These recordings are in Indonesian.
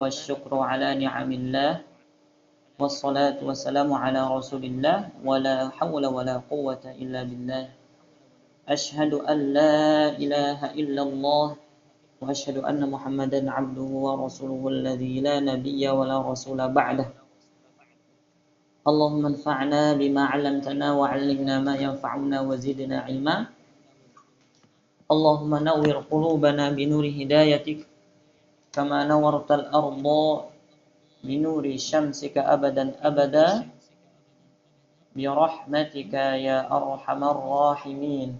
والشكر على نعم الله والصلاة والسلام على رسول الله ولا حول ولا قوة إلا بالله أشهد أن لا إله إلا الله وأشهد أن محمدا عبده ورسوله الذي لا نبي ولا رسول بعده اللهم انفعنا بما علمتنا وعلمنا ما ينفعنا وزدنا علما اللهم نور قلوبنا بنور هدايتك كما نورت الأرض بنور شمسك أبدا أبدا برحمتك يا أرحم الراحمين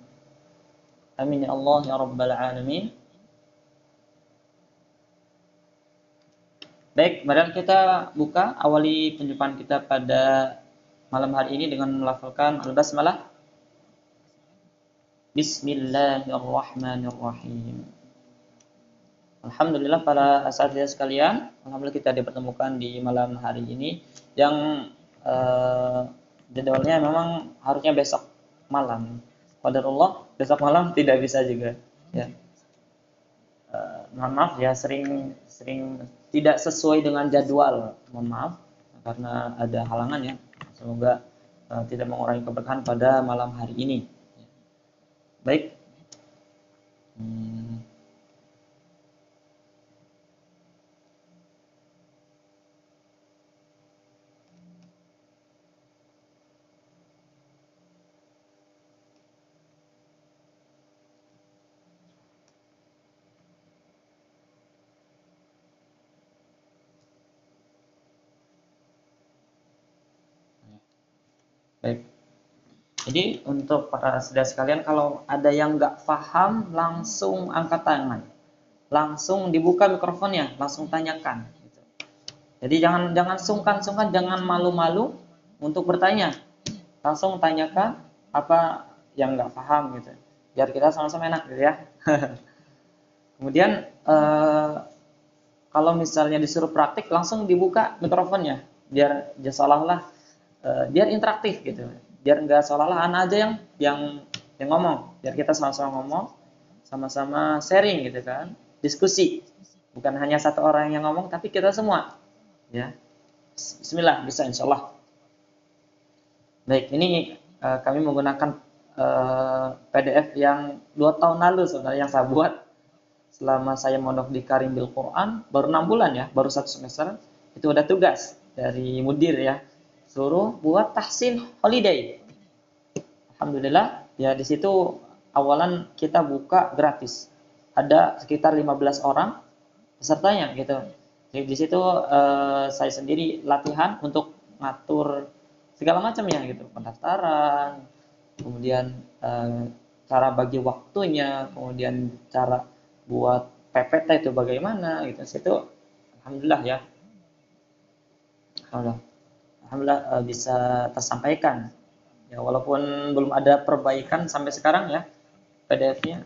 amin ya Allah ya rabbal alamin. Baik, mari kita buka awali penjumpaan kita pada malam hari ini dengan melafalkan al-basmalah. Bismillahirrahmanirrahim. Alhamdulillah para asatidz sekalian, alhamdulillah kita dipertemukan di malam hari ini yang jadwalnya memang harusnya besok malam. Qadarullah besok malam tidak bisa juga ya. Mohon maaf ya sering tidak sesuai dengan jadwal. Mohon maaf karena ada halangan ya. Semoga tidak mengurangi keberkahan pada malam hari ini. Baik. Baik. Jadi untuk para saudara sekalian, kalau ada yang nggak paham langsung angkat tangan, langsung dibuka mikrofonnya, langsung tanyakan. Gitu. Jadi jangan sungkan, jangan malu-malu untuk bertanya, langsung tanyakan apa yang nggak paham gitu, biar kita sama-sama enak gitu ya. Kemudian kalau misalnya disuruh praktik, langsung dibuka mikrofonnya, biar seolah-olah biar interaktif gitu, biar nggak seolah-olah anak aja yang ngomong, biar kita sama-sama ngomong, sama-sama sharing gitu kan, diskusi, bukan hanya satu orang yang ngomong tapi kita semua ya. Bismillah, bisa insyaallah. Baik, ini kami menggunakan PDF yang 2 tahun lalu sebenarnya yang saya buat selama saya mondok di Karim Bil Quran, baru 6 bulan ya, baru 1 semester. Itu ada tugas dari mudir ya, suruh buat tahsin holiday. Alhamdulillah ya, di situ awalan kita buka gratis. Ada sekitar 15 orang pesertanya gitu. Jadi di situ saya sendiri latihan untuk ngatur segala macam ya gitu, pendaftaran, kemudian cara bagi waktunya, kemudian cara buat PPT itu bagaimana gitu. Situ alhamdulillah ya. Alhamdulillah bisa tersampaikan ya, walaupun belum ada perbaikan sampai sekarang ya, PDF-nya,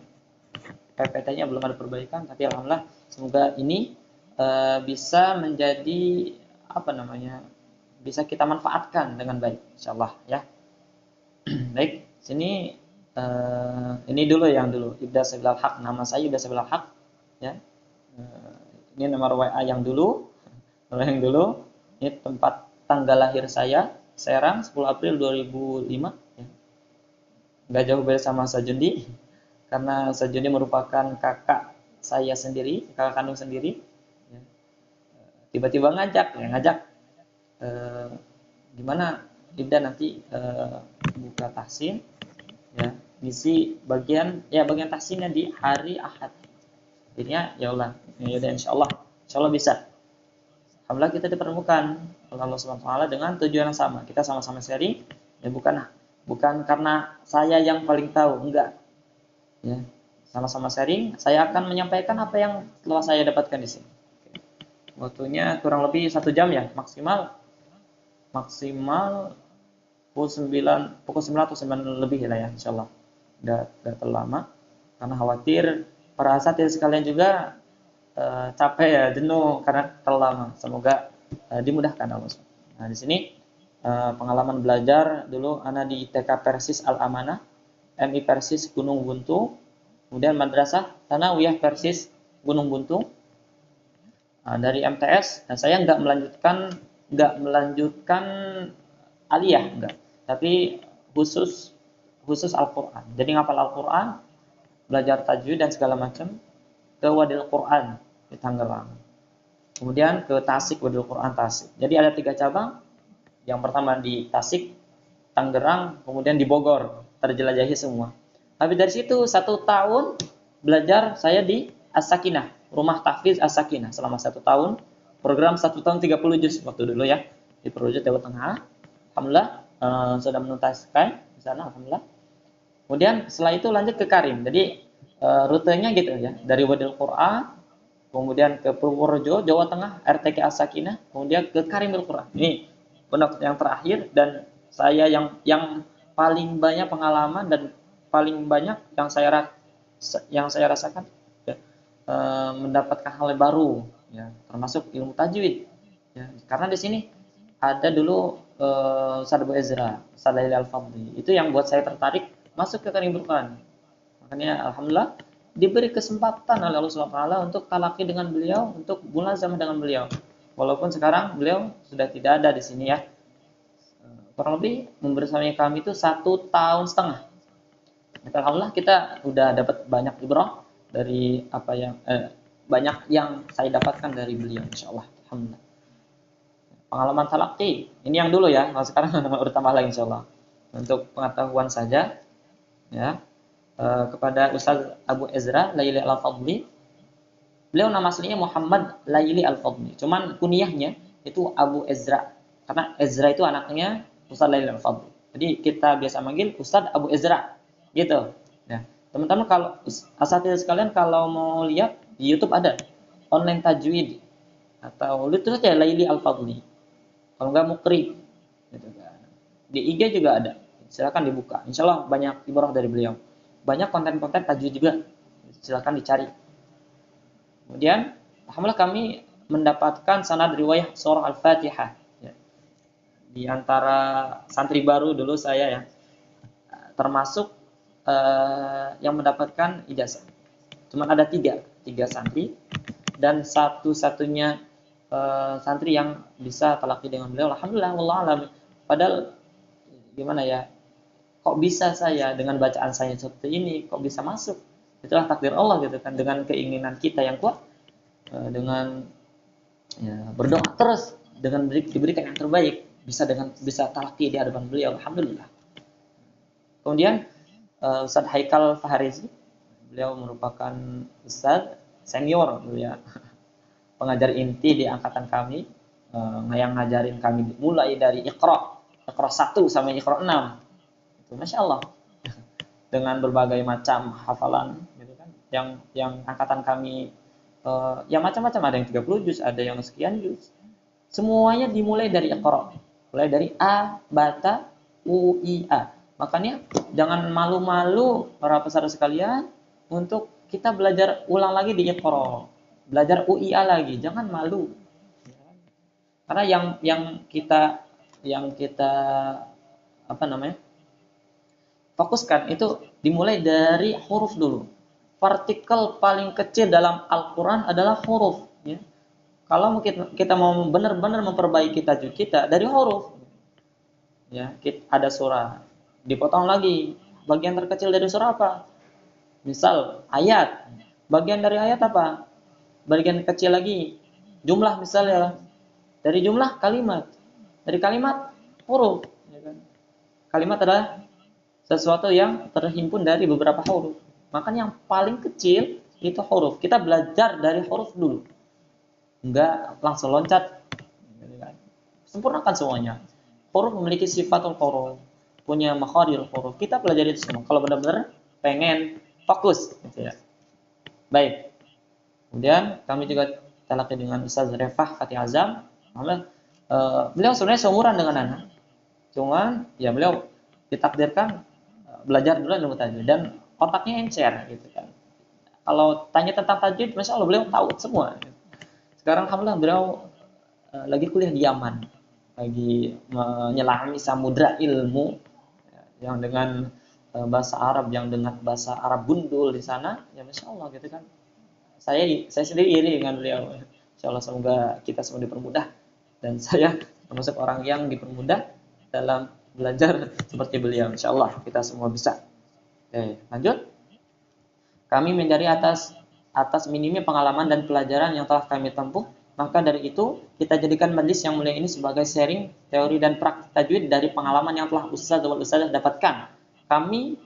PPT-nya belum ada perbaikan, tapi alhamdulillah semoga ini bisa menjadi bisa kita manfaatkan dengan baik insyaallah ya. Baik, sini ini dulu Ibda Sabilal Haq, nama saya Ibda Sabilal Haq ya. Ini nomor WA yang dulu, ini tempat tanggal lahir saya, Serang 10 April 2005 ya. Nggak jauh beda sama Sajundi, karena Sajundi merupakan kakak saya sendiri, kakak kandung sendiri ya. Tiba-tiba ngajak gimana Ibda nanti buka tahsin ya, ngisi bagian tahsinnya di hari Ahad. Jadinya ya Allah, ya udah insyaallah bisa. Alhamdulillah kita dipertemukan oleh Allah Subhanahu wa taala dengan tujuan yang sama. Kita sama-sama sharing ya, bukan karena saya yang paling tahu, enggak. Ya. Sama-sama sharing, saya akan menyampaikan apa yang telah saya dapatkan di sini. Waktunya kurang lebih 1 jam ya, maksimal pukul 9 atau 9 lebih lah ya insyaallah. Udah terlalu lama karena khawatir para asatidz sekalian juga capek ya, jenuh karena terlalu lama. Semoga dimudahkan Allah. Nah, di sini pengalaman belajar dulu ana di TK Persis Al Amanah, MI Persis Gunung Buntu, kemudian Madrasah Tsanawiyah Persis Gunung Buntu. Dari MTS, nah saya nggak melanjutkan aliyah, enggak. Tapi khusus khusus Al-Qur'an. Jadi ngapal Al-Qur'an, belajar tajwid dan segala macam ke Wadil Quran di Tangerang. Kemudian ke Tasik, Wadil Quran Tasik. Jadi ada 3 cabang. Yang pertama di Tasik, Tangerang, kemudian di Bogor, terjelajahi semua. Habis dari situ 1 tahun belajar saya di As-Sakinah, Rumah Tahfiz As-Sakinah selama 1 tahun. Program 1 tahun 30 juz waktu dulu ya di Purworejo Jawa Tengah. Alhamdulillah sudah menuntaskan di sana, alhamdulillah. Kemudian setelah itu lanjut ke Karim. Jadi rutenya gitu ya, dari Wadil Quran, kemudian ke Purworejo, Jawa Tengah, RTK As-Sakinah, kemudian ke Karimul Quran. Ini pendaftar yang terakhir dan saya yang paling banyak pengalaman dan paling banyak yang saya rasakan ya, mendapatkan hal yang baru ya, termasuk ilmu tajwid ya. Karena di sini ada dulu Ustaz Abu Ezra, Ustaz Laili Al-Fadli. Itu yang buat saya tertarik masuk ke Karimul Quran. Makanya alhamdulillah diberi kesempatan oleh Allah Subhanahu wa taala untuk talaqi dengan beliau, untuk mulazamah dengan beliau. Walaupun sekarang beliau sudah tidak ada di sini ya. Kurang lebih membersamai kami itu 1 tahun setengah. Alhamdulillah kita udah dapat banyak ibrah dari apa yang banyak yang saya dapatkan dari beliau insyaallah. Alhamdulillah. Pengalaman talaqi ini yang dulu ya. Kalau sekarang udah tambah lagi insyaallah. Untuk pengetahuan saja ya. Kepada Ustaz Abu Ezra Laili Al-Fadli. Beliau nama aslinya Muhammad Laili Al-Fadli. Cuman kunyahnya itu Abu Ezra. Karena Ezra itu anaknya Ustaz Laili Al-Fadli. Jadi kita biasa manggil Ustaz Abu Ezra. Gitu. Ya. Teman-teman kalau asatidz sekalian kalau mau lihat di YouTube ada online tajwid atau itu saja Laili Al-Fadli. Kalau enggak Mukri gitu kan. Di IG juga ada. Silakan dibuka. Insyaallah banyak ibrah dari beliau. Banyak konten-konten tajwid juga, silakan dicari. Kemudian, alhamdulillah kami mendapatkan sanad riwayah surah Al-Fatihah. Ya. Di antara santri baru dulu saya ya, termasuk yang mendapatkan ijazah. Cuma ada tiga santri dan satu-satunya santri yang bisa talaqi dengan beliau. Alhamdulillah, wallahu a'lam. Padahal gimana ya? Kok bisa saya dengan bacaan saya seperti ini kok bisa masuk? Itulah takdir Allah gitu kan, dengan keinginan kita yang kuat, dengan ya, berdoa terus, dengan diberikan yang terbaik, bisa talaqi di hadapan beliau. Alhamdulillah. Kemudian Ustaz Haikal Faharizi, beliau merupakan ustaz senior ya, pengajar inti di angkatan kami, yang ngajarin kami mulai dari Iqra 1 sampai Iqra 6. Masya Allah, dengan berbagai macam hafalan gitu kan, yang angkatan kami yang macam-macam, ada yang 30 juz, ada yang sekian juz, semuanya dimulai dari Iqra, mulai dari A, Bata, U, I, A. Makanya jangan malu-malu para peserta sekalian untuk kita belajar ulang lagi di Iqra, belajar U, I, A lagi, jangan malu, karena yang kita apa namanya fokuskan itu dimulai dari huruf dulu. Partikel paling kecil dalam Al-Quran adalah huruf. Ya. Kalau kita mau benar-benar memperbaiki tajwid kita dari huruf, ya, ada surah, dipotong lagi. Bagian terkecil dari surah apa? Misal ayat. Bagian dari ayat apa? Bagian kecil lagi. Jumlah misalnya. Dari jumlah kalimat. Dari kalimat huruf. Ya kan? Kalimat adalah sesuatu yang terhimpun dari beberapa huruf. Makanya yang paling kecil itu huruf. Kita belajar dari huruf dulu. Enggak langsung loncat. Sempurnakan semuanya. Huruf memiliki sifatul huruf, punya makharijul huruf. Kita pelajari itu semua. Kalau benar-benar pengen fokus gitu ya. Baik. Kemudian kami juga talaqi dengan Ustaz Refah Fatih Azam. Beliau sebenarnya seumuran dengan anak. Cuman ya beliau ditakdirkan belajar dulu ilmu tajwid dan otaknya encer gitu kan. Kalau tanya tentang tajwid, masya Allah beliau tahu semua. Sekarang alhamdulillah beliau lagi kuliah di Yaman, lagi menyelami samudra ilmu yang dengan bahasa Arab, yang dengan bahasa Arab gundul di sana, ya masya Allah gitu kan. Saya sendiri iri dengan beliau. Insyaallah semoga kita semua dipermudah dan saya termasuk orang yang dipermudah dalam belajar seperti beliau. Insyaallah kita semua bisa. Oke, lanjut. Kami mencari atas minimnya pengalaman dan pelajaran yang telah kami tempuh, maka dari itu kita jadikan majlis yang mulia ini sebagai sharing teori dan praktik tajwid dari pengalaman yang telah ustaz wal ustazah dapatkan. Kami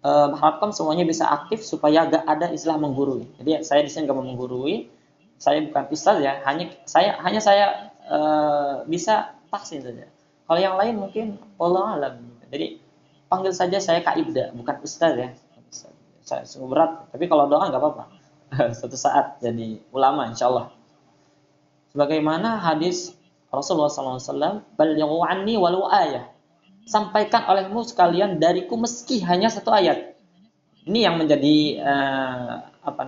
harapkan semuanya bisa aktif supaya gak ada istilah menggurui. Jadi saya di sini gak mau menggurui, saya bukan ustaz ya, hanya saya bisa taksin saja. Kalau yang lain mungkin Allah alam. Jadi panggil saja saya Kak Ibda, bukan ustaz ya. Saya sungguh berat, tapi kalau doa nggak apa-apa. Suatu saat jadi ulama insyaallah. Sebagaimana hadis Rasulullah SAW, "Balighu anni walau ayah." Sampaikan olehmu sekalian dariku meski hanya satu ayat. Ini yang menjadi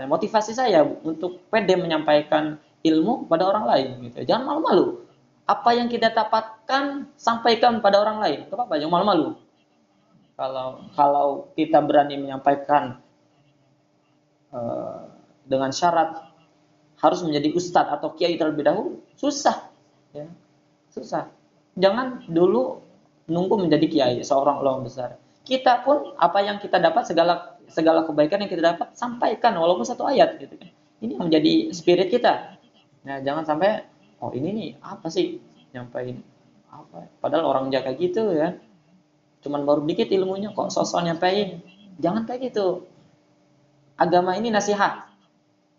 motivasi saya untuk pede menyampaikan ilmu kepada orang lain. Gitu. Jangan malu-malu. Apa yang kita dapatkan sampaikan pada orang lain. Gak apa-apa, jangan malu-malu. Kalau kita berani menyampaikan dengan syarat harus menjadi ustadz atau kiai terlebih dahulu, susah, ya. Susah. Jangan dulu nunggu menjadi kiai, seorang ulama besar. Kita pun apa yang kita dapat, segala kebaikan yang kita dapat sampaikan walaupun satu ayat, gitu kan. Ini yang menjadi spirit kita. Nah, jangan sampai ini nih apa sih nyampain apa? Padahal orang jaga gitu ya. Cuman baru dikit ilmunya kok sosok nyampein. Jangan kayak gitu. Agama ini nasihat.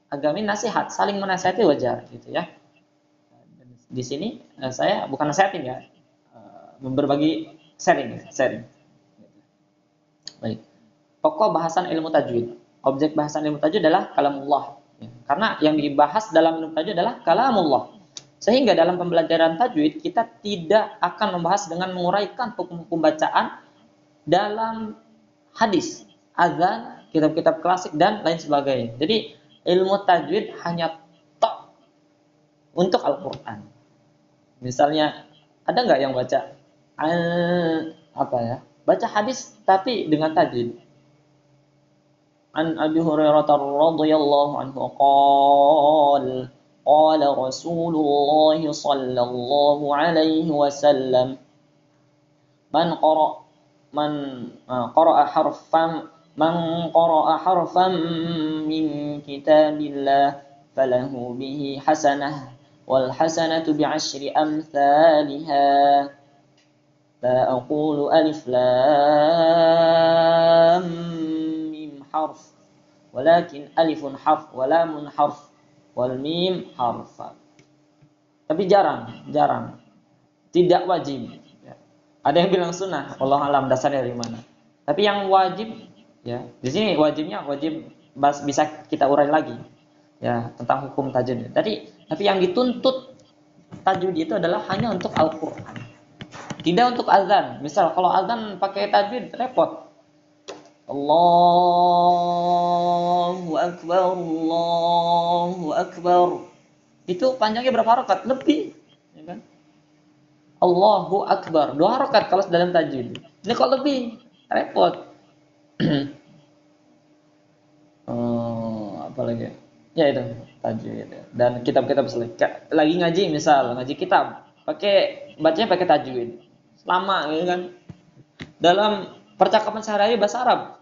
Agama ini nasihat, saling menasihati wajar gitu ya. Di sini saya bukan nasihatin ya. Berbagi sharing. Baik. Pokok bahasan ilmu tajwid. Objek bahasan ilmu tajwid adalah kalamullah. Ya. Karena yang dibahas dalam ilmu tajwid adalah kalamullah. Sehingga dalam pembelajaran tajwid kita tidak akan membahas dengan menguraikan hukum-hukum bacaan dalam hadis, azan, kitab-kitab klasik dan lain sebagainya. Jadi ilmu tajwid hanya tok untuk Al-Qur'an. Misalnya ada nggak yang baca baca hadis tapi dengan tajwid? An Abi Hurairah radhiyallahu anhu qala Rasulullah sallallahu alaihi wasallam man qara'a harfan min kitabillah falahu bihi hasanah wal hasanatu bi'asyri amsalha la aqulu alif lam mim harf walakin alifun harf wa lamun harf wal mim harfan. Tapi jarang tidak wajib. Ada yang bilang sunnah, Allah alam dasarnya dari mana. Tapi yang wajib, ya di sini wajib bisa kita urai lagi, ya tentang hukum tajwid. Tapi yang dituntut tajwid itu adalah hanya untuk Al-Quran, tidak untuk azan. Misal kalau azan pakai tajwid repot. Allahu Akbar. Itu panjangnya berapa rakaat? Lebih, ya kan? Allahu Akbar 2 rakaat kalau dalam tajwid. Ini kok lebih repot. Apalagi ya itu tajwid. Dan kitab-kitab lagi ngaji, misal ngaji kitab bacanya pakai tajwid lama gitu kan. Dalam percakapan sehari-hari bahasa Arab,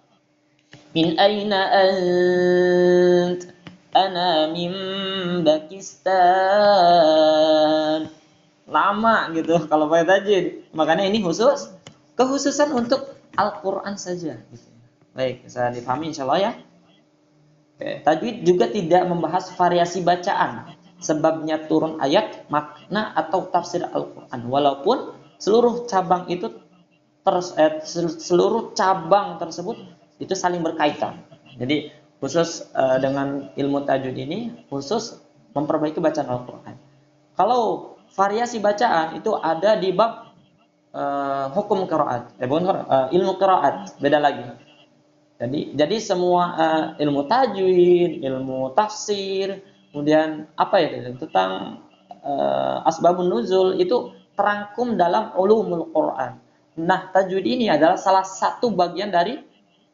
min aina ant, ana min Pakistan, lama gitu kalau pakai tajwid. Makanya ini kekhususan untuk Al-Quran saja gitu. Baik, bisa dipahami insyaallah ya. Oke. Tajwid juga tidak membahas variasi bacaan, sebabnya turun ayat, makna atau tafsir Al-Quran, walaupun seluruh cabang tersebut itu saling berkaitan. Jadi khusus dengan ilmu tajwid ini khusus memperbaiki bacaan Al-Quran. Kalau variasi bacaan itu ada di bab hukum qiraat, ilmu qiraat, beda lagi. Jadi semua ilmu tajwid, ilmu tafsir, kemudian tentang asbabun nuzul itu terangkum dalam ulumul Quran. Nah, tajwid ini adalah salah satu bagian dari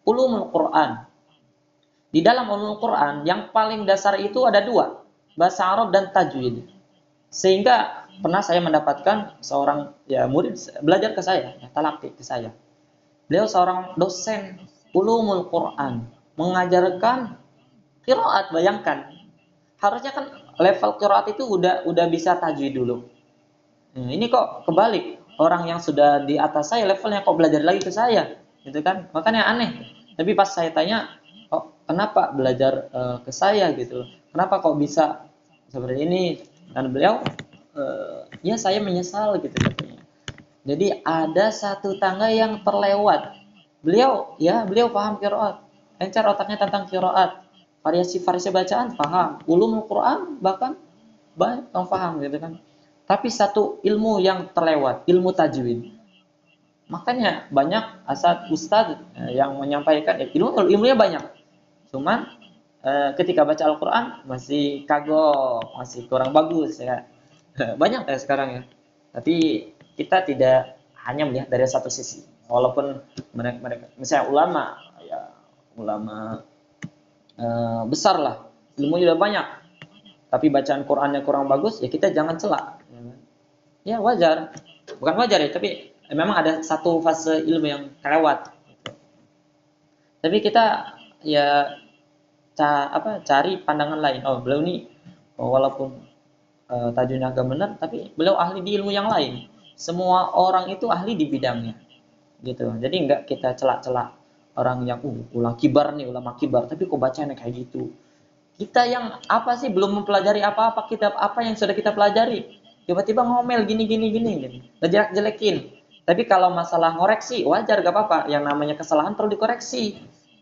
ulumul Quran. Di dalam ulumul Quran yang paling dasar itu ada 2. bahasa Arab dan tajwid. Sehingga pernah saya mendapatkan seorang ya murid belajar ke saya, ya, talaki ke saya. Beliau seorang dosen ulumul Quran, mengajarkan qiraat, bayangkan. Harusnya kan level qiraat itu udah bisa tajwid dulu. Ini kok kebalik. Orang yang sudah di atas saya levelnya kok belajar lagi ke saya, gitu kan? Makanya aneh. Tapi pas saya tanya, "Oh, kenapa belajar ke saya gitu? Kenapa kok bisa seperti ini?" Dan beliau, "Ya saya menyesal," gitu katanya. Jadi ada satu tangga yang terlewat. Beliau paham qiraat. Encer otaknya tentang qiraat. Variasi-variasi bacaan paham. Ulumul Quran bahkan banyak yang paham gitu kan. Tapi satu ilmu yang terlewat, ilmu tajwid. Makanya banyak ustadz yang menyampaikan ilmunya banyak. Cuman ketika baca Al-Quran masih kagok, masih kurang bagus ya. Banyak ya sekarang ya. Tapi kita tidak hanya melihat dari satu sisi. Walaupun mereka misalnya ulama besar lah, ilmunya udah banyak, tapi bacaan Qurannya kurang bagus, ya kita jangan celak. Ya wajar, bukan wajar ya, tapi memang ada satu fase ilmu yang kelewat. Tapi kita ya cari pandangan lain. Oh beliau nih walaupun tajwidnya agak benar, tapi beliau ahli di ilmu yang lain. Semua orang itu ahli di bidangnya, gitu. Jadi enggak kita celak-celak orang yang ulama kibar, tapi kok bacanya kayak gitu. Kita yang apa sih belum mempelajari apa-apa, kitab apa yang sudah kita pelajari, tiba-tiba ngomel gini, ngejelek-jelekin. Tapi kalau masalah ngoreksi wajar, gak apa-apa. Yang namanya kesalahan perlu dikoreksi,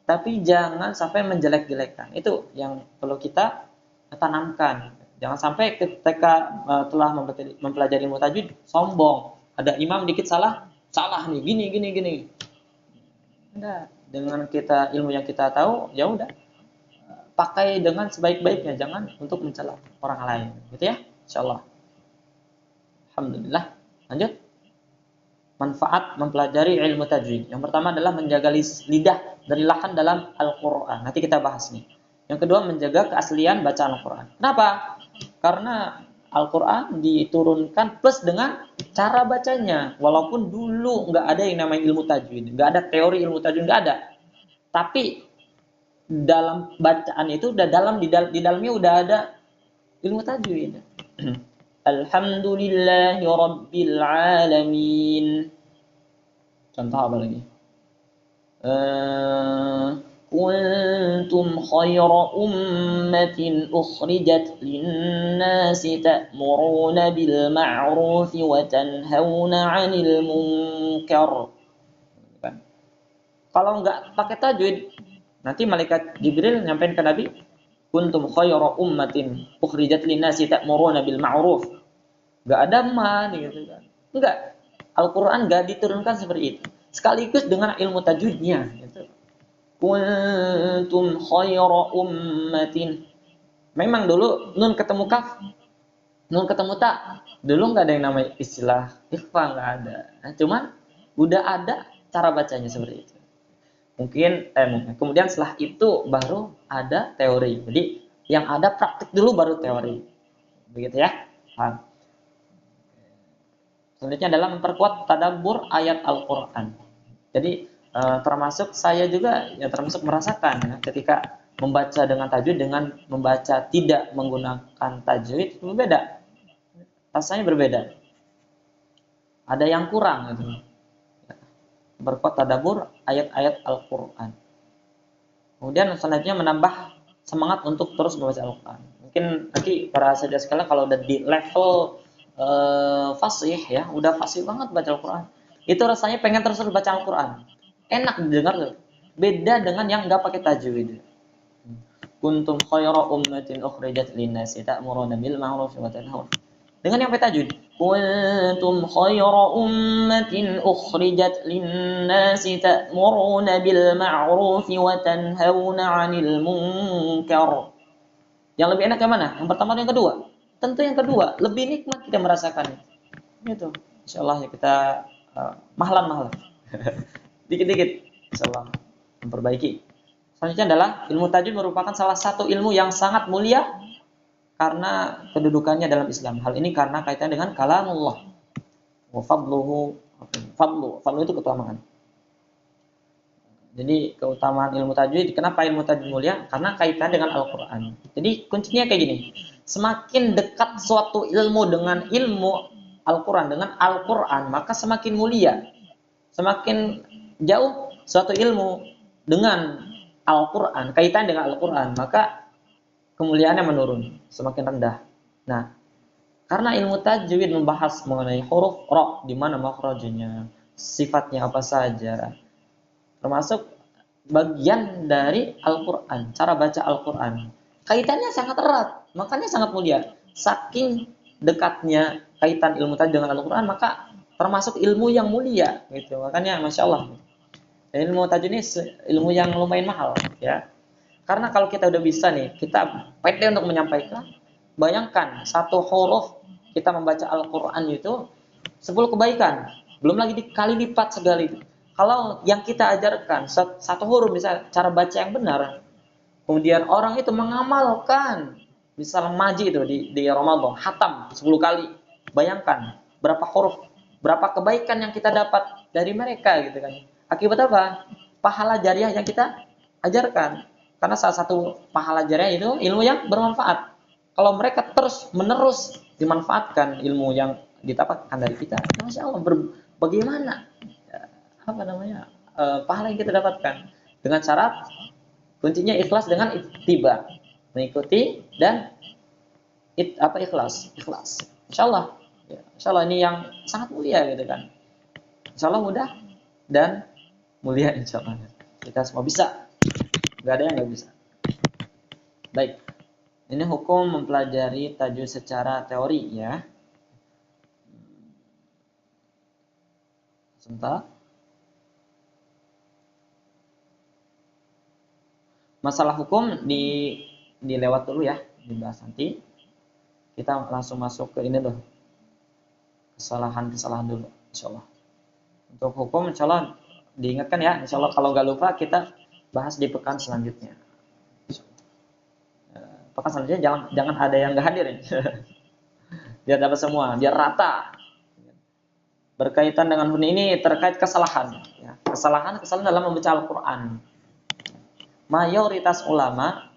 tapi jangan sampai menjelek-jelekan. Itu yang perlu kita tanamkan. Jangan sampai ketika telah mempelajari ilmu tajwid sombong. Ada imam dikit salah nih, gini. Enggak, dengan kita ilmu yang kita tahu, ya udah pakai dengan sebaik-baiknya, jangan untuk mencela orang lain, gitu ya. Insyaallah. Alhamdulillah. Lanjut. Manfaat mempelajari ilmu tajwid. Yang pertama adalah menjaga lidah dari lahan dalam Al-Qur'an. Nanti kita bahas nih. Yang kedua, menjaga keaslian bacaan Al-Qur'an. Kenapa? Karena Al-Qur'an diturunkan plus dengan cara bacanya. Walaupun dulu nggak ada yang namanya ilmu tajwid, nggak ada teori ilmu tajwid, nggak ada. Tapi dalam bacaan itu udah di dalamnya udah ada ilmu tajwid. Alhamdulillahi rabbil alamin. Contoh apa lagi? Kuntum khayra ummatin ukhrijat linnasi ta'muruna bil ma'ruf wa tanhauna 'anil munkar. Kalau enggak pakai tajwid, nanti malaikat Jibril nyampein ke Nabi, kuntum khayra ummatin ukhrijat linnasi ta'muruna bil ma'ruf. Enggak ada ma gitu kan. Enggak. Al-Qur'an enggak diturunkan seperti itu. Sekaligus dengan ilmu tajwidnya gitu. Kuntum khayra ummatin. Memang dulu nun ketemu kaf, nun ketemu ta. Dulu enggak ada yang namanya istilah ikhfa, enggak ada. Nah, cuman udah ada cara bacanya seperti itu. Mungkin kemudian setelah itu baru ada teori. Jadi yang ada praktik dulu baru teori. Begitu ya. Paham? Selanjutnya adalah memperkuat tadabbur ayat Al-Qur'an. Jadi termasuk saya juga ya termasuk merasakan ya, ketika membaca dengan tajwid dengan membaca tidak menggunakan tajwid berbeda. Rasanya berbeda. Ada yang kurang gitu. Memperkuat tadabbur ayat-ayat Al-Qur'an. Kemudian selanjutnya menambah semangat untuk terus membaca Al-Qur'an. Mungkin nanti para saudara sekalian kalau udah di level fasih ya, udah fasih banget baca Al-Qur'an. Itu rasanya pengen terus baca Al-Qur'an. Enak didengar tuh. Beda dengan yang enggak pakai tajwid. Kuntum khayra ummatin ukhrijat lin-nasi ta'muruna bil ma'ruf wa tanhauna. Dengan yang pakai tajwid. Kuntum khayra ummatin ukhrijat lin-nasi ta'muruna bil ma'ruf wa tanhauna 'anil munkar. Yang lebih enak yang mana? Yang pertama atau yang kedua? Tentu yang kedua, lebih nikmat kita merasakannya. Gitu. Insyaallah ya kita mahlan. Dikit-dikit insyaallah memperbaiki. Selanjutnya adalah ilmu tajwid merupakan salah satu ilmu yang sangat mulia karena kedudukannya dalam Islam. Hal ini karena kaitan dengan kalamullah. Wa fadluhu, fadlu itu keutamaan. Jadi keutamaan ilmu tajwid, kenapa ilmu tajwid mulia? Karena kaitan dengan Al-Qur'an. Jadi kuncinya kayak gini. Semakin dekat suatu ilmu dengan ilmu Al-Qur'an, dengan Al-Qur'an, maka semakin mulia. Semakin jauh suatu ilmu dengan Al-Qur'an, kaitan dengan Al-Qur'an, maka kemuliaannya menurun, semakin rendah. Nah, karena ilmu tajwid membahas mengenai huruf ra, di mana makhrajnya, sifatnya apa saja, termasuk bagian dari Al-Qur'an, cara baca Al-Qur'an. Kaitannya sangat erat, makanya sangat mulia. Saking dekatnya kaitan ilmu tajwid dengan Al-Qur'an, maka termasuk ilmu yang mulia gitu. Makanya Masya Allah. Ilmu tajwid ini ilmu yang lumayan mahal ya. Karena kalau kita udah bisa nih, kita pede untuk menyampaikan, bayangkan satu huruf kita membaca Al-Qur'an itu 10 kebaikan, belum lagi dikali lipat segala itu. Kalau yang kita ajarkan satu huruf bisa cara baca yang benar, kemudian orang itu mengamalkan, misal maji itu di Ramadan, hatam 10 kali. Bayangkan berapa huruf, berapa kebaikan yang kita dapat dari mereka gitu kan. Akibat apa? Pahala jariah yang kita ajarkan. Karena salah satu pahala jariah itu ilmu yang bermanfaat. Kalau mereka terus menerus dimanfaatkan ilmu yang didapatkan dari kita, Masya Allah, bagaimana apa namanya pahala yang kita dapatkan dengan syarat kuncinya ikhlas dengan ittiba, mengikuti dan ikhlas. Insya Allah, ya, Insya Allah ini yang sangat mulia gitu kan. Insya Allah mudah dan mulia Insya Allah. Kita semua bisa, nggak ada yang nggak bisa. Baik, ini hukum mempelajari tajwid secara teori ya. Sebentar. Masalah hukum dilewat dulu ya, dibahas nanti. Kita langsung masuk ke ini dulu. Kesalahan dulu, insyaallah. Untuk hukum insyaallah diingatkan ya, insyaallah kalau nggak lupa kita bahas di pekan selanjutnya. Pekan selanjutnya jangan ada yang nggak hadir ya. Biar dapat semua, biar rata. Berkaitan dengan ini terkait kesalahan ya. Kesalahan dalam membaca Al-Qur'an. Mayoritas ulama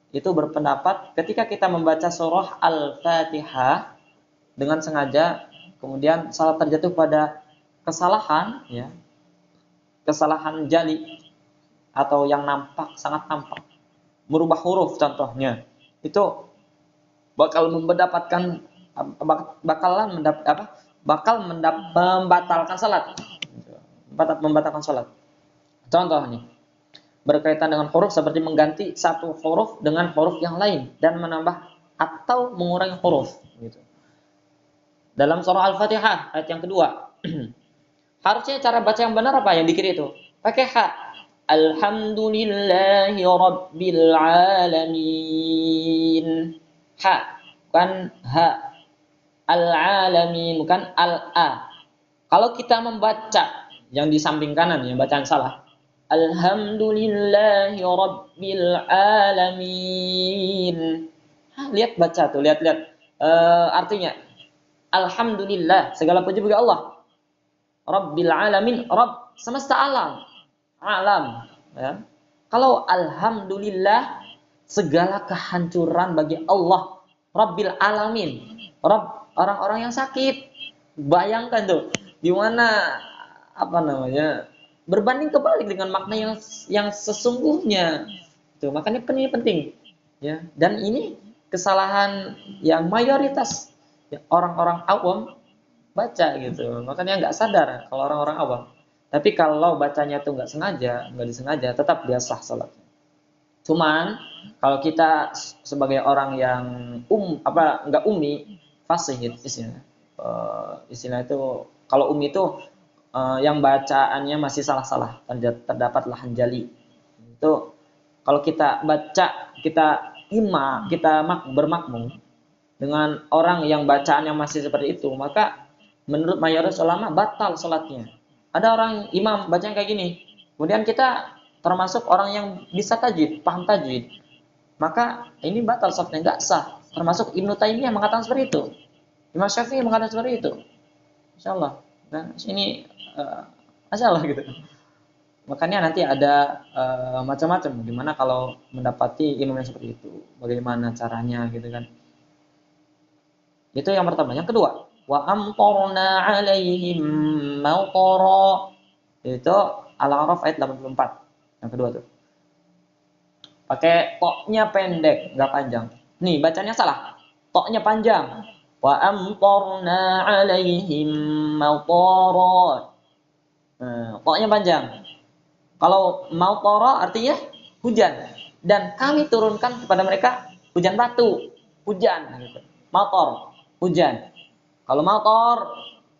itu berpendapat ketika kita membaca surah Al-Fatihah dengan sengaja kemudian salah terjatuh pada kesalahan ya, kesalahan jali atau yang nampak, sangat nampak, merubah huruf contohnya, itu bakal mendapatkan membatalkan salat. Membatalkan salat. Contohnya berkaitan dengan huruf seperti mengganti satu huruf dengan huruf yang lain dan menambah atau mengurangi huruf gitu. Dalam surah Al-Fatihah ayat yang kedua, harusnya cara baca yang benar apa yang di kiri itu? Pakai ha. Alhamdulillahi rabbil alamin. Ha, bukan ha. Al-alamin, bukan al-a. Kalau kita membaca yang di samping kanan, yang bacaan salah, Alhamdulillahi rabbil alamin. Lihat baca tuh, lihat artinya. Alhamdulillah, segala puji bagi Allah. Rabbil alamin, Rabb semesta alam. Alam, ya. Kalau alhamdulillah, segala kehancuran bagi Allah. Rabbil alamin, Rabb orang-orang yang sakit. Bayangkan tuh, di mana apa namanya? Berbanding kebalik dengan makna yang sesungguhnya. Tuh, makanya ini penting. Ya, dan ini kesalahan yang mayoritas ya, orang-orang awam baca gitu. Makanya nggak sadar kalau orang-orang awam. Tapi kalau bacanya itu nggak disengaja, tetap dia sah salatnya. Cuman kalau kita sebagai orang yang nggak ummi, fasih istilahnya. Istilah itu kalau ummi itu yang bacaannya masih salah-salah, terdapat lahan jali. Itu kalau kita baca, kita bermakmum dengan orang yang bacaannya masih seperti itu, maka menurut mayoritas ulama batal salatnya. Ada orang imam bacanya kayak gini, kemudian kita termasuk orang yang bisa tajwid, paham tajwid, maka ini batal salatnya, nggak sah. termasuk Ibnu Taimiyah mengatakan seperti itu. Imam Syafi'i mengatakan seperti itu. Insyaallah. Dan ini masalah gitu. Makanya nanti ada macam-macam gimana kalau mendapati ilmu yang seperti itu, bagaimana caranya gitu kan. Itu yang pertama. Yang kedua, wa amtarna 'alaihim maqara. Itu Al-A'raf ayat 84. Yang kedua tuh. Pakai toknya pendek, enggak panjang. Nih, bacanya salah. Toknya panjang. Wa amtarna 'alaihim maqara. Toknya panjang. Kalau maqara artinya hujan, dan kami turunkan kepada mereka hujan batu, hujan gitu. Matar, hujan. Kalau matar,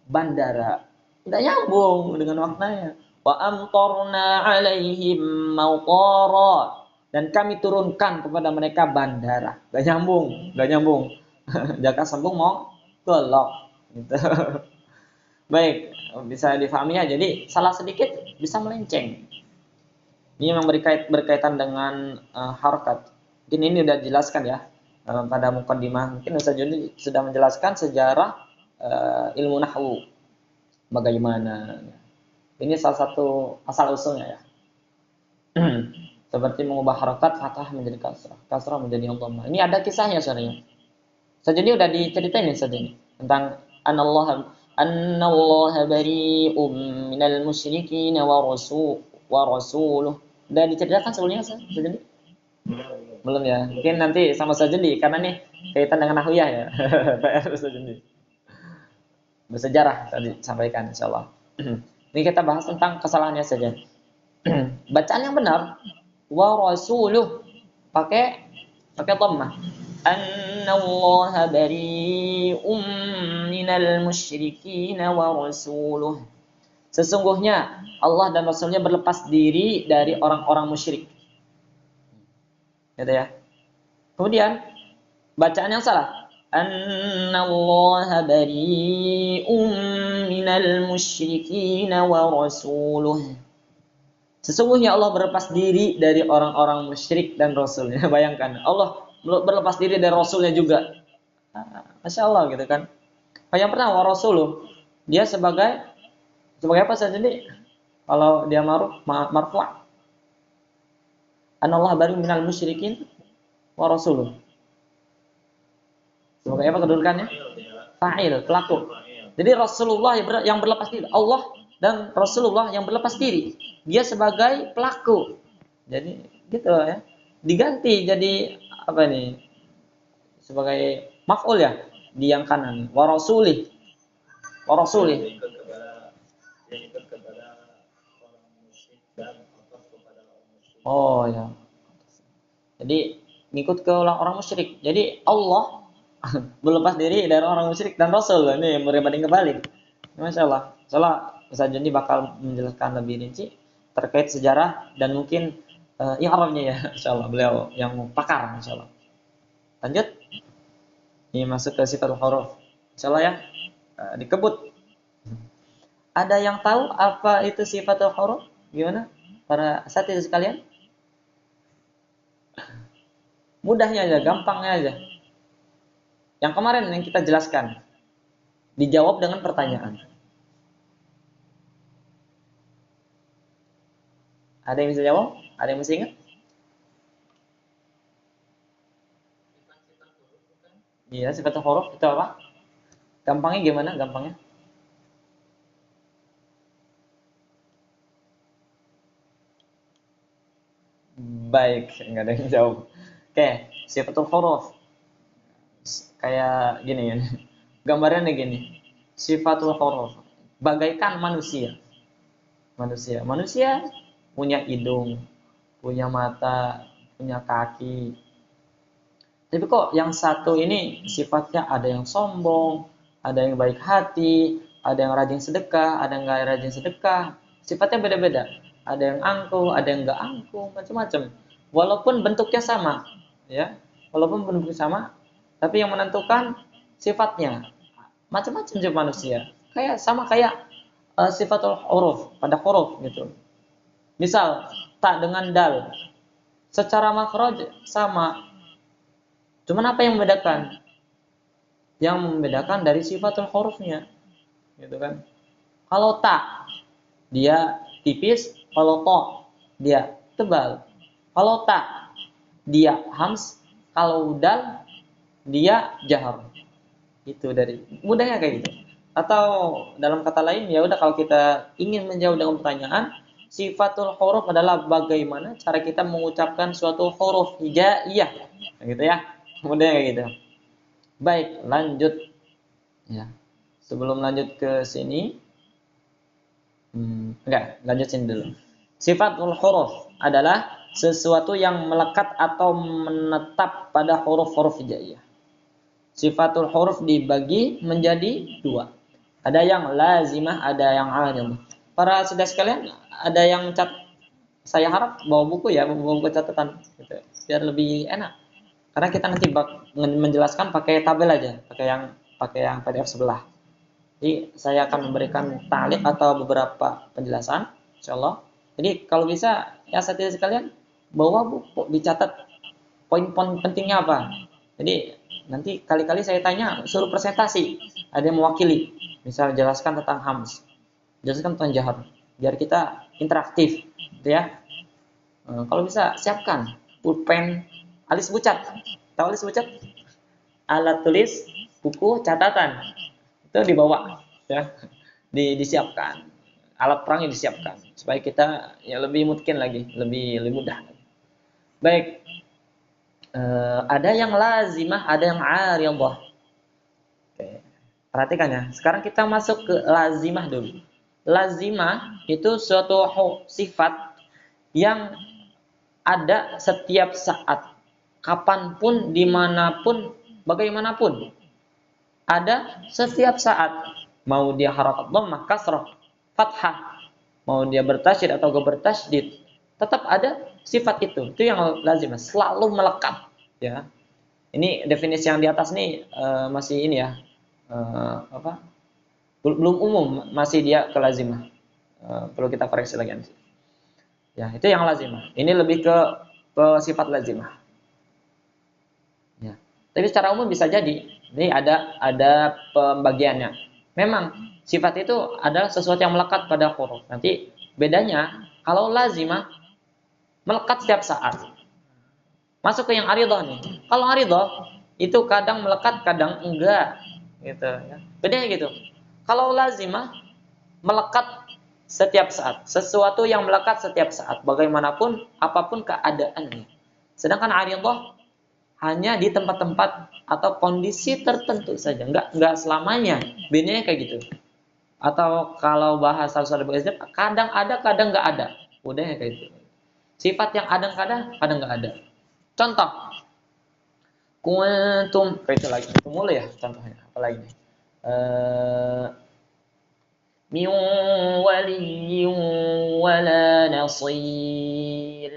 bandara. Tidak nyambung dengan maknanya. Wa amtarna 'alaihim maqara, dan kami turunkan kepada mereka bandara. Gak nyambung, gak nyambung. Jaka sambung mau kelok gitu. Baik, bisa difahami ya. Jadi salah sedikit bisa melenceng. Ini memang berkaitan dengan harokat. Mungkin ini sudah dijelaskan ya pada mukaddimah. Mungkin Ustaz Juni sudah menjelaskan sejarah ilmu nahwu bagaimana. Ini salah satu asal usulnya ya. Seperti mengubah harokat fathah menjadi kasrah, kasrah menjadi dhammah. Ini ada kisahnya sebenarnya. Ustaz Juni udah diceritain ya Ustaz Juni tentang annallaha bari'um minal musyrikin wa rasuluh. Udah diceritakan sebelumnya Ustaz Juni? Belum ya. Mungkin nanti sama Ustaz Juni karena nih kaitan dengan nahwiyah ya. PR Ustaz Juni. Bersejarah tadi sampaikan insyaallah. Ini kita bahas tentang kesalahannya saja. Bacaan yang benar wa rasuluh pakai dhammah. Annallaha bari'um minal musyrikin wa rasuluh. Sesungguhnya Allah dan Rasulnya berlepas diri dari orang-orang musyrik. Gitu ya. Kemudian bacaan yang salah. Annallaha bari'um minal musyrikin wa rasuluh. Sesungguhnya Allah berlepas diri dari orang-orang musyrik dan Rasulnya. Bayangkan, Allah berlepas diri dari Rasulnya juga. Masya Allah gitu kan. Yang pertama, Rasuluh. Dia sebagai apa saja nih? Kalau dia marfu'. Anallah bari minal musyrikin wa rasuluh. Sebagai apa kedudukannya? Fa'il, pelaku. Jadi Rasulullah yang berlepas diri. Allah dan Rasulullah yang berlepas diri. Dia sebagai pelaku. Jadi gitu ya. Diganti jadi apa ini? Sebagai maf'ul ya di yang kanan. Wa rasulih. Wa rasulih. Oh ya. Jadi ngikut ke orang musyrik. Jadi Allah berlepas diri dari orang musyrik dan Rasul. Ini berbanding kebalik. Masya Allah. Salah Ustaz Joni bakal menjelaskan lebih rinci terkait sejarah dan mungkin i'rabnya ya. Insya Allah beliau yang pakar. Insya Allah. Lanjut. Ini masuk ke sifatul huruf. Insya Allah ya. Dikebut. Ada yang tahu apa itu sifatul huruf? Gimana? Para asatidzah sekalian? Mudahnya aja, gampangnya aja. Yang kemarin yang kita jelaskan. Dijawab dengan pertanyaan. Ada yang bisa jawab? Ada yang masih ingat? Iya, sifatul huruf itu apa? Gampangnya gimana? Gampangnya? Baik, nggak ada yang jawab. Oke, sifatul huruf. Kayak gini ya. Gambarnya gini. Sifatul huruf bagaikan manusia. Manusia punya hidung, punya mata, punya kaki. Tapi kok yang satu ini sifatnya ada yang sombong, ada yang baik hati, ada yang rajin sedekah, ada yang nggak rajin sedekah. Sifatnya beda-beda. Ada yang angkuh, ada yang nggak angkuh, macam-macam. Walaupun bentuknya sama, ya. Walaupun bentuknya sama, tapi yang menentukan sifatnya macam-macam juga manusia. Kayak sifatul huruf pada huruf gitu. Misal ta dengan dal, secara makhraj sama, Cuman apa yang membedakan? Yang membedakan dari sifatul hurufnya, gitu kan? Kalau ta dia tipis, kalau to dia tebal. Kalau ta dia hams, kalau dal dia jahar. Itu dari mudahnya kayak gitu. Atau dalam kata lain ya udah, kalau kita ingin menjawab dengan pertanyaan, sifatul huruf adalah bagaimana cara kita mengucapkan suatu huruf hijaiyah, gitu ya. Mudahnya kayak gitu. Baik, lanjut ya. Sebelum lanjut ke sini, enggak, lanjut sini dulu. Sifatul huruf adalah sesuatu yang melekat atau menetap pada huruf-huruf hijaiyah. Sifatul huruf dibagi menjadi dua. Ada yang lazimah, ada yang aridhah. Para saudara sekalian, ada yang saya harap bawa buku ya, bawa buku catatan gitu, biar lebih enak. Karena kita nanti menjelaskan pakai tabel aja, pakai yang PDF sebelah. Jadi saya akan memberikan ta'liq atau beberapa penjelasan, insyaallah. Jadi kalau bisa ya saudara sekalian, bawa buku, dicatat poin-poin pentingnya apa. Jadi nanti kali-kali saya tanya, suruh presentasi, ada yang mewakili, misal jelaskan tentang hams, jelaskan tentang jahar, biar kita interaktif, gitu ya. Kalau bisa siapkan pulpen, alis bucat, tahu alis bucat? Alat tulis, buku, catatan, itu dibawa, ya, disiapkan, alat perangnya disiapkan, supaya kita ya lebih mungkin lagi, lebih mudah. Baik, ada yang lazimah, ada yang aridhah. Oke. Perhatikan ya. Sekarang kita masuk ke lazimah dulu. Lazimah itu suatu sifat yang ada setiap saat, kapanpun, dimanapun, bagaimanapun. Ada setiap saat. Mau dia harakat dhammah, kasrah, fathah, mau dia bertasydid atau gak bertasydid, tetap ada sifat itu. Itu yang lazimah, selalu melekat. Ya. Ini definisi yang di atas nih masih ini ya, belum umum, masih dia ke lazimah. Perlu kita koreksi lagi nanti. Ya, itu yang lazimah. Ini lebih ke sifat lazimah. Ya. Tapi secara umum bisa jadi. Ini ada pembagiannya. Memang sifat itu adalah sesuatu yang melekat pada huruf. Nanti bedanya kalau lazimah melekat setiap saat. Masuk ke yang aridhah nih. Kalau aridhah itu kadang melekat, kadang enggak, gitu ya. Bedanya gitu. Kalau lazimah melekat setiap saat, sesuatu yang melekat setiap saat, bagaimanapun, apapun keadaannya. Sedangkan aridhah hanya di tempat-tempat atau kondisi tertentu saja, enggak selamanya. Bedanya kayak gitu. Atau kalau bahasa Sunda, kadang ada, kadang enggak ada. Udahnya kayak gitu. Sifat yang kadang-kadang, kadang enggak ada. Contoh, kuntum, itu lagi, itu mulu ya contohnya. Apalagi nih? Min waliyyin wala nasir.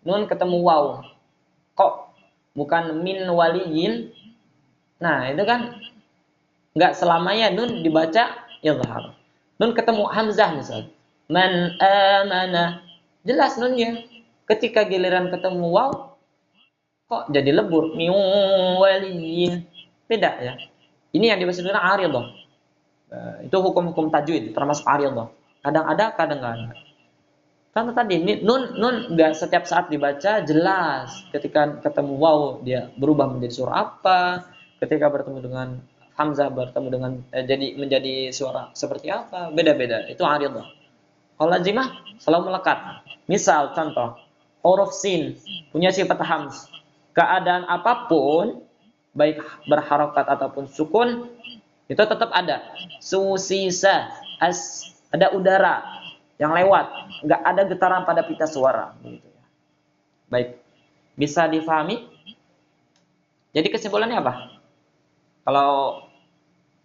Nun ketemu waw. Kok bukan min waliyin? Nah, itu kan enggak selamanya nun dibaca izhar. Nun ketemu hamzah misal. Man amana. Jelas nunnya. Ketika giliran ketemu waw, kok jadi lebur, min waliyin, beda ya. Ini yang dimaksud dengan aridhah. Itu hukum-hukum tajwid termasuk aridhah. Kadang ada, kadang enggak ada. Karena tadi nun enggak setiap saat dibaca jelas. Ketika ketemu waw dia berubah menjadi suara apa, ketika bertemu dengan hamzah bertemu dengan jadi menjadi suara seperti apa, beda-beda. Itu aridhah. Kalau lazimah selalu melekat. Misal contoh, huruf sin punya sifat hams. Keadaan apapun, baik berharokat ataupun sukun, itu tetap ada. Susisa, ada udara yang lewat, nggak ada getaran pada pita suara. Baik, bisa difahami? Jadi kesimpulannya apa? Kalau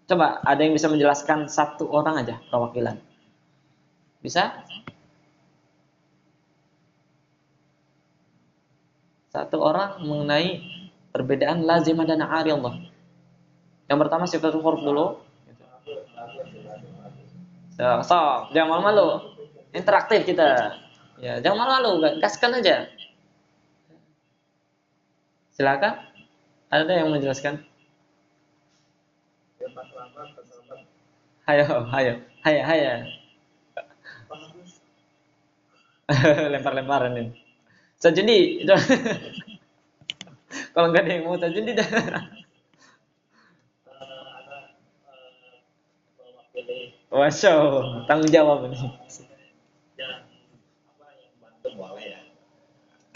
coba ada yang bisa menjelaskan satu orang aja perwakilan, bisa? Satu orang mengenai perbedaan lazimah dan aridhah. Yang pertama sifatul huruf dulu. So, jangan malu-malu. Interaktif kita. Ya, jangan malu-malu, gaskan aja. Silakan. Ada yang menjelaskan? Ya, Pak Selamat. Hayo, hayo, hayo, hayo. Bagus. Lempar-lemparan ini. Sajudi, kalau nggak ada yang mau tajudi dah. Ada mewakili Masya Allah, tanggung jawab ini. yang yang bantu boleh ya.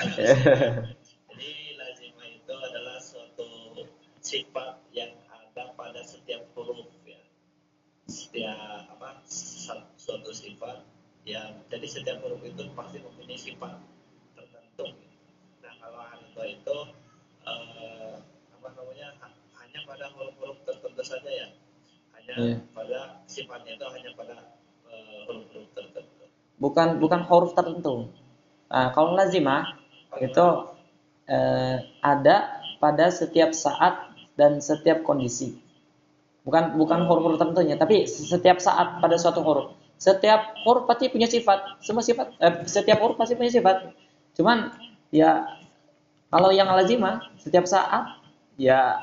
Jadi lazimah itu adalah suatu sifat yang ada pada setiap huruf ya. Setiap suatu sifat yang jadi setiap huruf itu pasti mempunyai sifat tertentu. Nah kalau harido itu hanya pada huruf-huruf tertentu saja ya. Hanya pada sifatnya itu hanya pada huruf-huruf tertentu. Bukan huruf tertentu. Nah, kalau lazimah itu ada pada setiap saat dan setiap kondisi. Bukan huruf-huruf tertentunya, tapi setiap saat pada suatu huruf. Setiap huruf pasti punya sifat. Setiap huruf pasti punya sifat. Cuman ya kalau yang lazimah setiap saat ya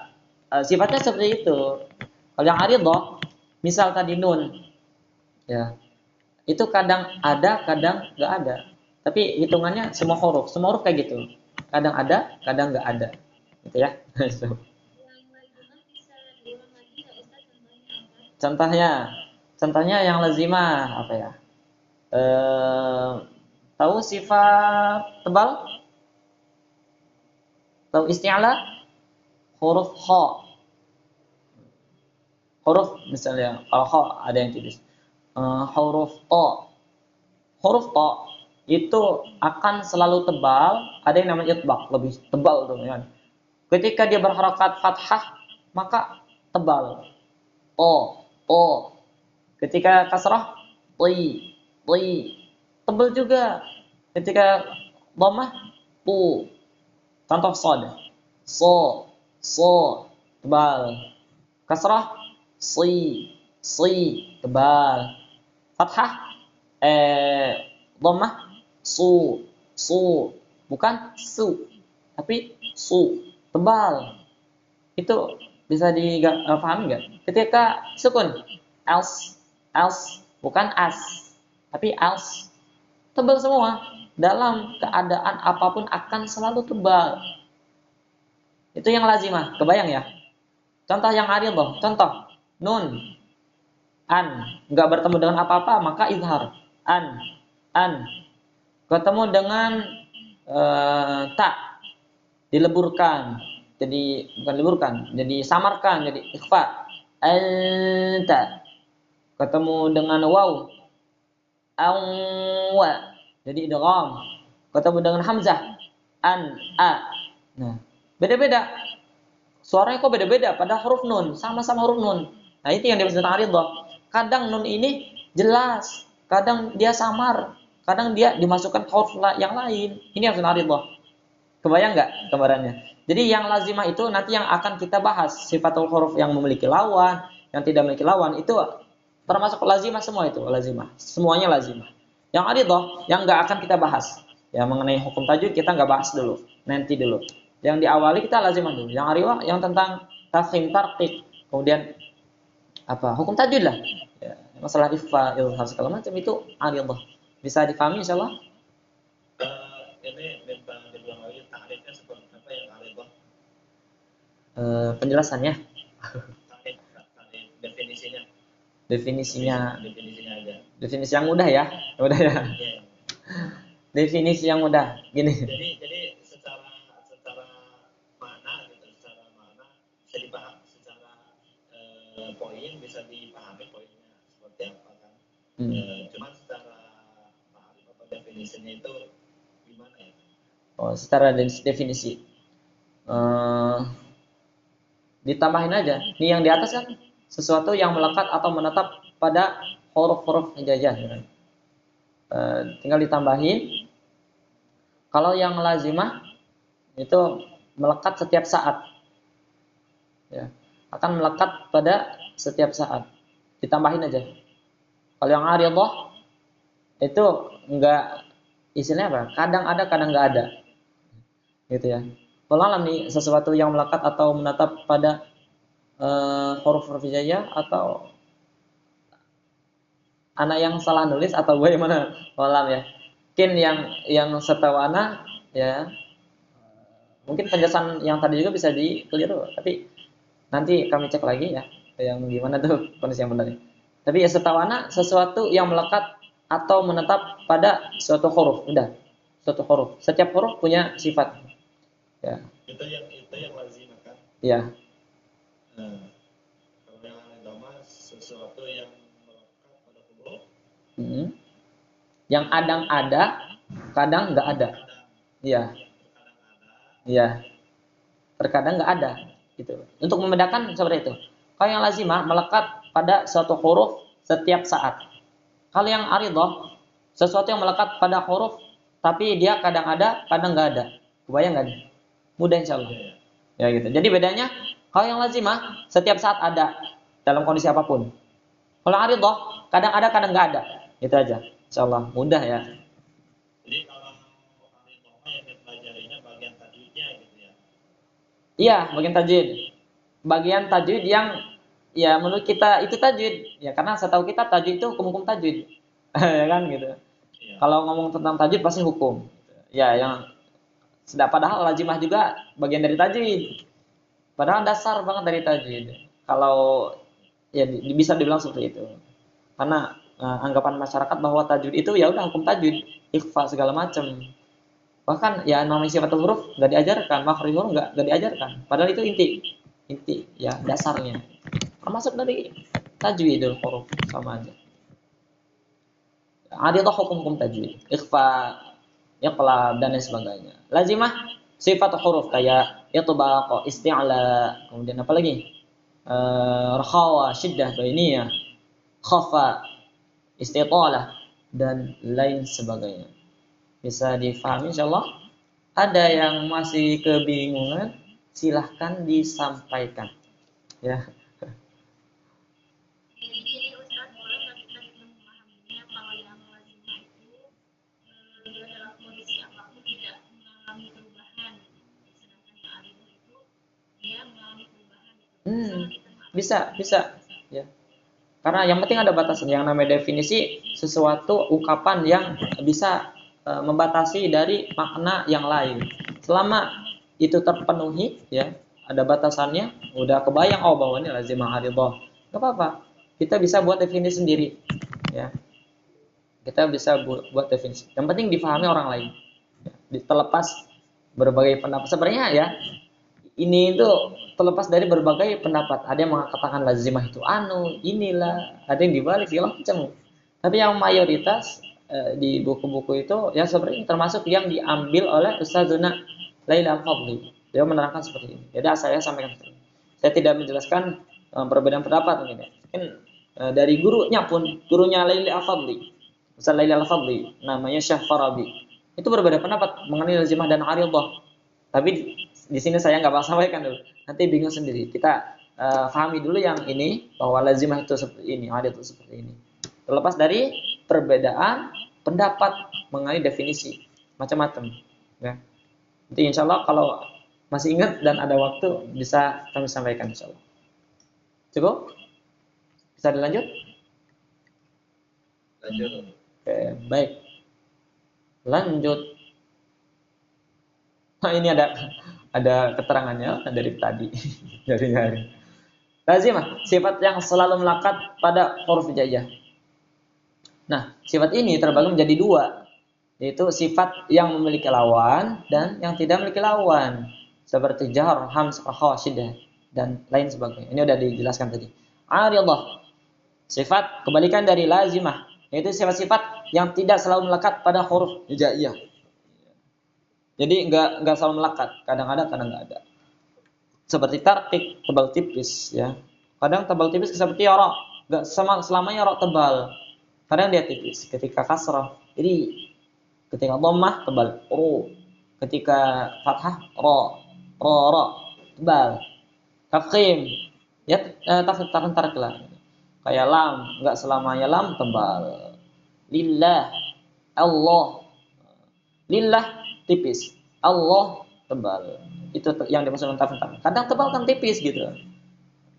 sifatnya seperti itu. Kalau yang aridhah, misal tadi nun, ya itu kadang ada, kadang nggak ada. Tapi hitungannya semua huruf kayak gitu. Kadang ada, kadang nggak ada, gitu ya. Contohnya yang lazimah apa ya? Tahu sifat tebal? Tahu isti'ala? Huruf kha. Huruf misalnya kalau kha ada yang tulis. Huruf ta. Huruf ta itu akan selalu tebal, ada yang namanya itbaq, lebih tebal tuh kan. Ketika dia berharakat fathah, maka tebal. To. Ketika kasrah, ti. Tebal juga. Ketika dhammah, tu. Contoh shad. So, tebal. Kasrah, si, tebal. Fathah, dhammah, su. Bukan su, tapi su, tebal. Itu bisa dipahami nggak? Ketika sukun, else, bukan as, tapi else, tebal semua. Dalam keadaan apapun akan selalu tebal. Itu yang lazimah, kebayang ya? Contoh yang aridhah, contoh nun, an, nggak bertemu dengan apa-apa maka izhar, an, ketemu dengan tak, dileburkan, jadi bukan leburkan, jadi samarkan, jadi ikhfa, anta, ketemu dengan waw, awwa, jadi idgham, ketemu dengan hamzah, a. Nah, beda-beda. Suaranya kok beda-beda pada huruf nun, sama-sama huruf nun. Nah, itu yang dimaksud aridhah. Kadang nun ini jelas, kadang dia samar, kadang dia dimasukkan huruf yang lain. Ini yang dimaksud aridhah. Kebayang nggak gambarannya? Jadi yang lazimah itu nanti yang akan kita bahas, sifatul huruf yang memiliki lawan, yang tidak memiliki lawan, itu termasuk lazimah semua itu, lazimah. Semuanya lazimah. Yang aridhah yang nggak akan kita bahas. Ya mengenai hukum tajwid kita nggak bahas dulu, nanti dulu. Yang diawali kita lazimah dulu. Yang aridhah yang tentang tafkhim, tarqiq, kemudian apa? Hukum tajwid lah. Ya, masalah ikhfa, ilhar segala macam itu aridhah. Bisa dipahami insyaallah? Ini minta dibilang lagi takrifnya seperti apa yang aridhah? Penjelasannya. Takrif definisinya. Definisinya aja. definisi yang mudah ya. Mudah ya. Yeah. Definisi yang mudah. Gini. Jadi secara makna gitu, secara makna bisa dipahami, secara poin bisa dipahami poinnya seperti apa kan. Cuman secara takrif atau definisinya itu gimana ya? Oh, secara definisi. Ditambahin aja. Ini yang di atas kan sesuatu yang melekat atau menetap pada huruf-huruf hijaiyah. Tinggal ditambahin. Kalau yang lazimah itu melekat setiap saat. Ya, akan melekat pada setiap saat. Ditambahin aja. Kalau yang aridhah itu enggak, istilahnya apa? Kadang ada, kadang enggak ada. Gitu ya. Wallahu alam nih, sesuatu yang melekat atau menetap pada huruf hijaiyah, atau anak yang salah nulis atau bagaimana? Wallahu alam ya. Mungkin yang setahu ana ya, mungkin penjelasan yang tadi juga bisa dikeliru, tapi nanti kami cek lagi ya, yang gimana tuh kondisi yang benar. Tapi ya setahu ana, sesuatu yang melekat atau menetap pada suatu huruf, udah, suatu huruf. Setiap huruf punya sifat. Ya. Itu yang lazim kan? Iya. Nah, kalau yang anidoma sesuatu yang melekat pada huruf. Yang kadang ada, kadang nggak ada. Iya. Terkadang ada. Iya. Terkadang nggak ada. Gitu. Untuk membedakan seperti itu. Kalau yang lazimah melekat pada suatu huruf setiap saat. Kalau yang aridah, sesuatu yang melekat pada huruf, tapi dia kadang ada, kadang nggak ada. Kebayang nggak nih? Mudah insya Allah. Ya gitu. Jadi bedanya, kalau yang lazimah setiap saat ada dalam kondisi apapun. Kalau aridah, kadang ada, kadang nggak ada. Itu aja. Insya Allah mudah ya. Jadi kalau anidoma yang dipelajarinya bagian tajwidnya gitu ya. Iya, bagian tajwid. Bagian tajwid yang ya menurut kita itu tajwid. Ya karena setahu kita tajwid itu hukum-hukum tajwid. Ya kan gitu. Iya. Kalau ngomong tentang tajwid pasti hukum. Ya yang sedap, padahal lazimah juga bagian dari tajwid. Padahal dasar banget dari tajwid. Kalau ya bisa dibilang seperti itu. Karena anggapan masyarakat bahwa tajwid itu ya udah hukum tajwid, ikhfa segala macam. Bahkan ya namanya sifat huruf nggak diajarkan, makhraj huruf nggak diajarkan. Padahal itu inti ya dasarnya. Termasuk dari tajwidul huruf sama aja. Ada hukum-hukum tajwid, ikhfa, iqlab dan lain sebagainya. Lazimah sifat huruf kayak itbaq, isti'la, kemudian apa lagi? Rakhawa, syiddah, bainiyah, khafa, istitalah dan lain sebagainya. Bisa difahami insyaallah. Ada yang masih kebingungan, silahkan disampaikan. Ya. Jadi Ustaz, boleh nggak kita juga memahaminya kalau yang lazimah itu dia dalam kondisi apapun tidak mengalami perubahan, sedangkan yang aridah itu dia mengalami perubahan. Bisa. Ya. Karena yang penting ada batasan. Yang namanya definisi sesuatu ungkapan yang bisa membatasi dari makna yang lain. Selama itu terpenuhi, ya, ada batasannya, udah kebayang bahwa ini lazimah aridah. Enggak apa-apa. Kita bisa buat definisi sendiri, ya. Kita bisa buat definisi. Yang penting difahami orang lain. Ya. Terlepas berbagai pendapat. Sebenarnya ya, ini itu terlepas dari berbagai pendapat. Ada yang mengatakan lazimah itu inilah, ada yang dibalik segala macam. Tapi yang mayoritas di buku-buku itu ya sebenarnya termasuk yang diambil oleh Ustazuna Laila Al-Fadli. Dia menerangkan seperti ini. Jadi saya sampaikan seperti ini. Saya tidak menjelaskan perbedaan pendapat mungkin ya. Mungkin dari gurunya Laila Al-Fadli, Ustaz Laila Al-Fadli, namanya Syekh Farabi. Itu berbeda pendapat mengenai lazimah dan aridah. Tapi di sini saya nggak bakal sampaikan dulu. Nanti bingung sendiri. Kita pahami dulu yang ini, bahwa lazimah itu seperti ini, aridah itu seperti ini. Terlepas dari perbedaan pendapat mengenai definisi macam-macam, ya. Nanti insya Allah kalau masih ingat dan ada waktu bisa kami sampaikan insya Allah. Cukup? Bisa dilanjut? Lanjut. Oke, baik. Lanjut. Nah, ini ada keterangannya dari tadi. Dari hari. Lazimah, sifat yang selalu melekat pada huruf hijaiyah. Nah, sifat ini terbagi menjadi dua, yaitu sifat yang memiliki lawan dan yang tidak memiliki lawan, seperti jahr, hamzah, kha, syiddah dan lain sebagainya. Ini sudah dijelaskan tadi. Aridah, sifat kebalikan dari lazimah, yaitu sifat-sifat yang tidak selalu melekat pada huruf hijaiyah. Jadi enggak selalu melekat, kadang ada, kadang enggak ada. Seperti tarqiq, tebal tipis, ya. Kadang tebal tipis seperti ra, enggak selamanya ra tebal. Kadang dia tipis ketika kasrah. Jadi ketika dhammah tebal, ketika fathah ra tebal. Tafkhim ya, tafkhim lah. Kayak lam, enggak selamanya lam tebal. Lillah, Allah. Lillah tipis, Allah tebal. Itu yang dimaksud mentah-mentah. Kadang tebal kan tipis gitu.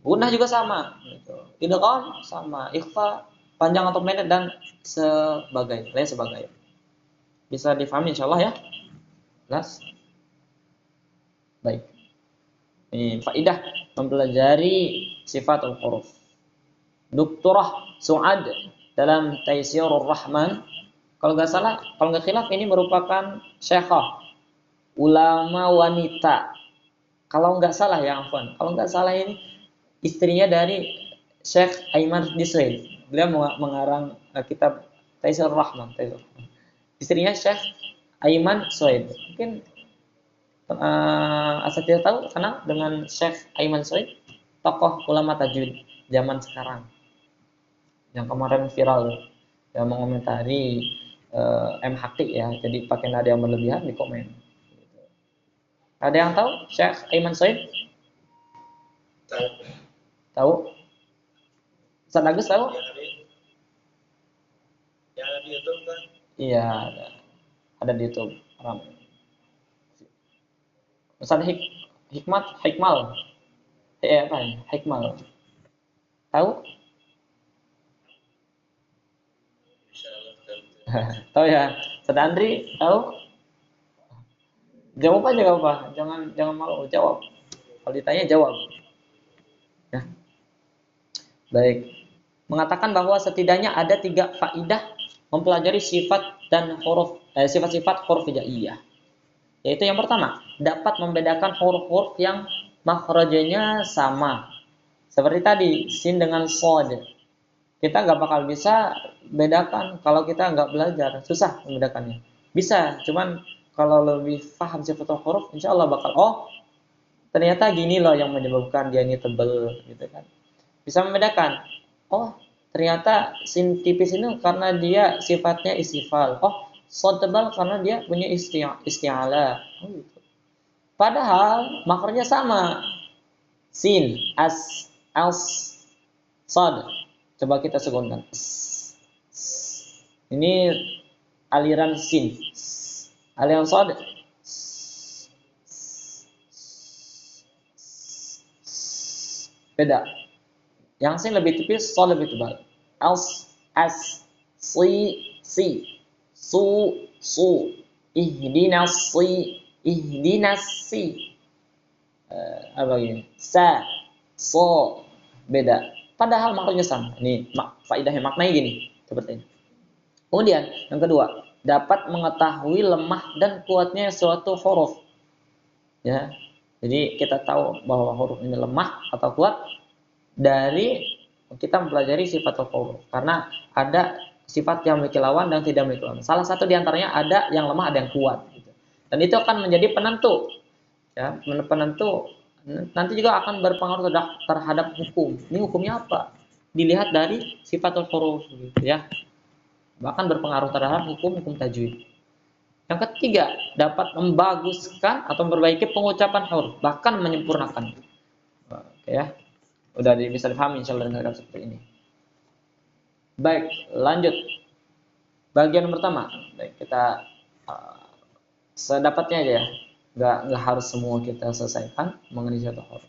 Gunah juga sama gitu. Idgham sama, ikhfa panjang atau pendek dan lain sebagainya. Bisa difahami insyaallah ya. Jelas? Baik. Ini faidah mempelajari sifatul huruf. Doktorah Su'ad dalam Taisirur Rahman, kalau nggak khilaf ini merupakan syekhah, ulama wanita. Kalau nggak salah ya, Afwan. Kalau nggak salah ini istrinya dari Syekh Aiman Disrail. Beliau mengarang kitab Taisirur Rahman. Istrinya Syekh Aiman Suaid. Mungkin asal tahu kenal dengan Syekh Aiman Suaid, tokoh ulama tajwid zaman sekarang yang kemarin viral yang mengomentari M-Hakik ya, jadi pakai nada yang berlebihan di komen. Ada yang tahu Syekh Aiman Suaid? Tahu? Ustaz Agus tahu? Yang ada di YouTube kan? Iya, ada di YouTube. Ustaz Hikmal. Apa ya? Hikmal. Tahu? Tahu ya? Ustaz Andri tahu? Jawab aja gak apa, jangan malu, jawab. Kalau ditanya jawab. Ya. Baik. Mengatakan bahwa setidaknya ada 3 faidah mempelajari sifat dan sifat-sifat huruf hijaiyah. Yaitu yang pertama, dapat membedakan huruf-huruf yang makhrajnya sama. Seperti tadi, sin dengan shad. Kita nggak bakal bisa bedakan kalau kita nggak belajar, susah membedakannya. Bisa, cuman kalau lebih paham sifat huruf, insya Allah bakal ternyata gini loh yang menyebabkan dia ini tebel, gitu kan. Bisa membedakan. Ternyata sin tipis ini karena dia sifatnya istifal. Shad tebal karena dia punya isti'ala. Gitu. Padahal makhrajnya sama. Sin, as, shad. Coba kita segunkan. Ini aliran sin. Aliran shad. Beda. Yang sin lebih tipis, shad lebih tebal. As, si, su, ihdinas si. Apa ini? Sa, so, beda. Padahal maknanya sama. Ini faedahnya maknanya gini, seperti ini. Kemudian yang kedua, dapat mengetahui lemah dan kuatnya suatu huruf. Ya. Jadi kita tahu bahwa huruf ini lemah atau kuat dari kita mempelajari sifat huruf. Karena ada sifat yang memiliki lawan dan tidak memiliki lawan. Salah satu diantaranya ada yang lemah, ada yang kuat. Gitu. Dan itu akan menjadi penentu. Ya, penentu nanti juga akan berpengaruh terhadap hukum. Ini hukumnya apa? Dilihat dari sifatul huruf gitu ya. Bahkan berpengaruh terhadap hukum tajwid. Yang ketiga, dapat membaguskan atau memperbaiki pengucapan huruf, bahkan menyempurnakan. Oke ya. Udah bisa dipahami insyaallah dengan seperti ini. Baik, lanjut. Bagian pertama. Baik, kita sedapatnya aja ya. Nggak harus semua kita selesaikan mengenai sifat huruf.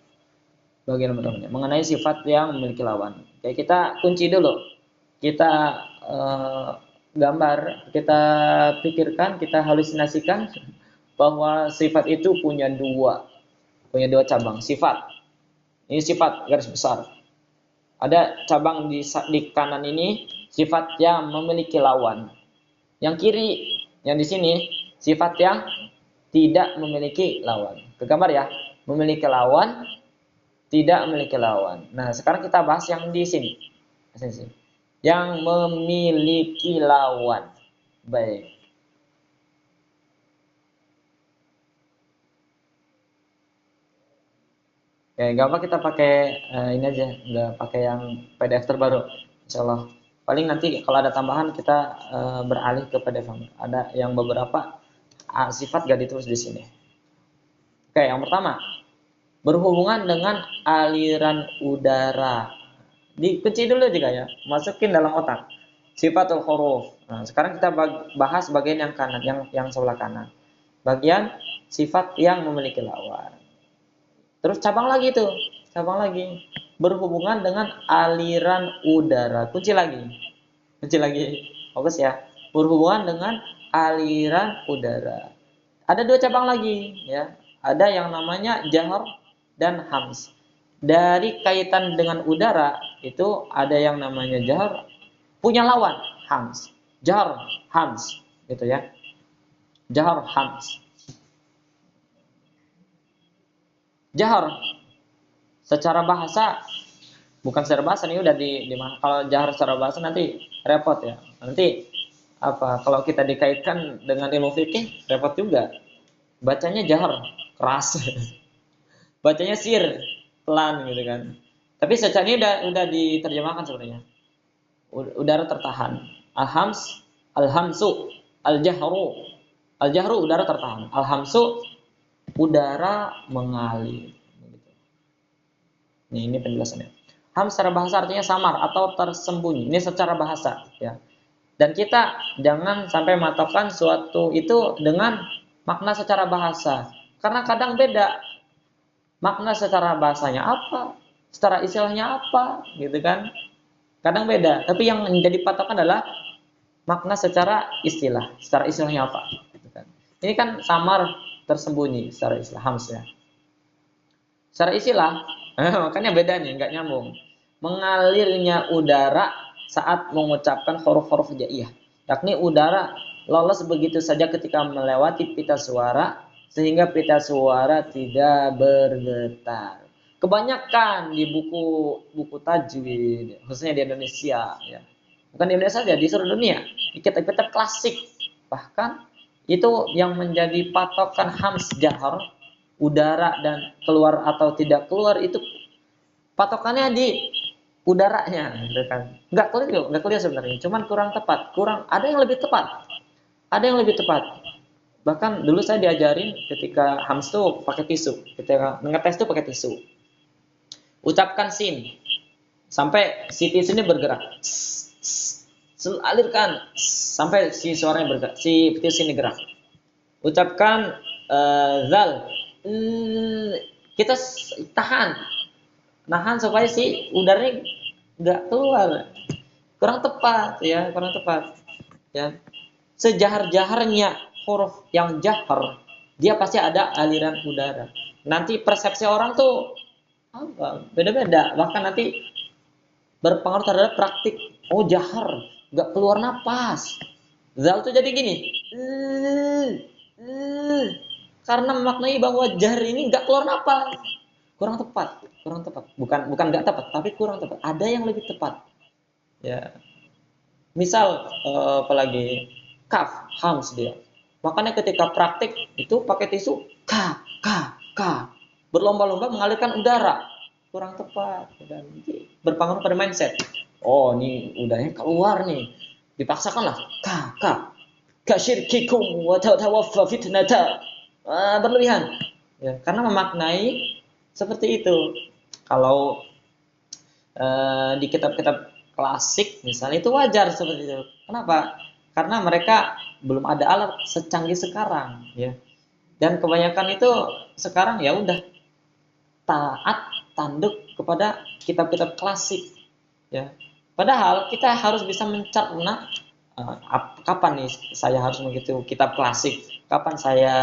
Bagian pertamanya mengenai sifat yang memiliki lawan. Oke, kita kunci dulu. Kita gambar, kita pikirkan, kita halusinasikan bahwa sifat itu punya dua cabang. Sifat. Ini sifat garis besar. Ada cabang di kanan ini sifat yang memiliki lawan. Yang kiri yang di sini sifat yang tidak memiliki lawan. Kegambar ya, memiliki lawan, tidak memiliki lawan. Nah, sekarang kita bahas yang di sini. Yang memiliki lawan. Baik. Ya, gak apa kita pakai ini aja, nggak pakai yang PDF terbaru. Insyaallah. Paling nanti kalau ada tambahan kita beralih ke PDF. Ada yang beberapa sifat gak ditulis di sini. Oke, yang pertama berhubungan dengan aliran udara. Dikunci dulu juga ya, masukin dalam otak. Sifatul huruf. Nah, sekarang kita bahas bagian yang kanan, yang sebelah kanan. Bagian sifat yang memiliki lawan. Terus cabang lagi tuh, cabang lagi berhubungan dengan aliran udara. Kunci lagi, fokus ya. Berhubungan dengan aliran udara. Ada dua cabang lagi, ya. Ada yang namanya jahar dan hams. Dari kaitan dengan udara itu ada yang namanya jahar punya lawan hams. Jahar, hams, gitu ya. Jahar, hams. Jahar secara bahasa, bukan secara bahasa nih udah di mana. Kalau jahar secara bahasa nanti repot ya. Nanti apa kalau kita dikaitkan dengan ilmu fikih repot juga. Bacanya jahar keras. Bacanya sir pelan gitu kan. Tapi secara ini udah diterjemahkan sebenarnya. Udara tertahan. Al-hams, al-hamsu, al-jahru. Al-jahru udara tertahan. Al-hamsu udara mengalir. Ini penjelasannya. Ham secara bahasa artinya samar atau tersembunyi. Ini secara bahasa, ya. Dan kita jangan sampai matokkan suatu itu dengan makna secara bahasa, karena kadang beda. Makna secara bahasanya apa, secara istilahnya apa, gitu kan? Kadang beda. Tapi yang menjadi patokan adalah makna secara istilah. Secara istilahnya apa? Gitu kan. Ini kan samar tersembunyi secara istilah hamsnya. Secara istilah, makanya beda nih, nggak nyambung. Mengalirnya udara saat mengucapkan huruf-huruf hijaiyah, yakni udara lolos begitu saja ketika melewati pita suara sehingga pita suara tidak bergetar. Kebanyakan di buku tajwid, khususnya di Indonesia, ya. Bukan di Indonesia saja, di seluruh dunia, di kitab-kitab klasik, bahkan itu yang menjadi patokan hams jahar, udara dan keluar atau tidak keluar itu patokannya di udaranya, gitu kan. Nggak clear sebenarnya, cuman kurang tepat, ada yang lebih tepat. Bahkan dulu saya diajarin ketika hams tuh pakai tisu, ketika ngetes tuh pakai tisu. Ucapkan sin sampai si tisu ini bergerak, alirkan sampai si suaranya bergerak, si tisu ini gerak. Ucapkan zal, kita tahan supaya si udaranya nggak keluar. Kurang tepat ya. Sejaharnya huruf yang jahar, dia pasti ada aliran udara. Nanti persepsi orang tuh apa? Beda-beda. Bahkan nanti berpengaruh terhadap praktik. Oh, jahar, nggak keluar napas. Zal tuh jadi gini. Karena memaknai bahwa jahar ini nggak keluar napas. Kurang tepat. Bukan nggak tepat, tapi kurang tepat. Ada yang lebih tepat. Ya. Misal apalagi kaf, hams dia. Makanya ketika praktik itu pakai tisu ka. Berlomba-lomba mengalirkan udara. Kurang tepat dan berpengaruh pada mindset. Oh, ini udaranya keluar nih. Dipaksakanlah ka. Kasyirkikum wa tawaffa fitnata. Berlebihan. Ya, karena memaknai seperti itu. Kalau di kitab-kitab klasik misalnya itu wajar seperti itu. Kenapa? Karena mereka belum ada alat secanggih sekarang, ya. Dan kebanyakan itu sekarang ya udah taat tanduk kepada kitab-kitab klasik, ya. Padahal kita harus bisa mencerna kapan nih saya harus mengikuti kitab klasik, kapan saya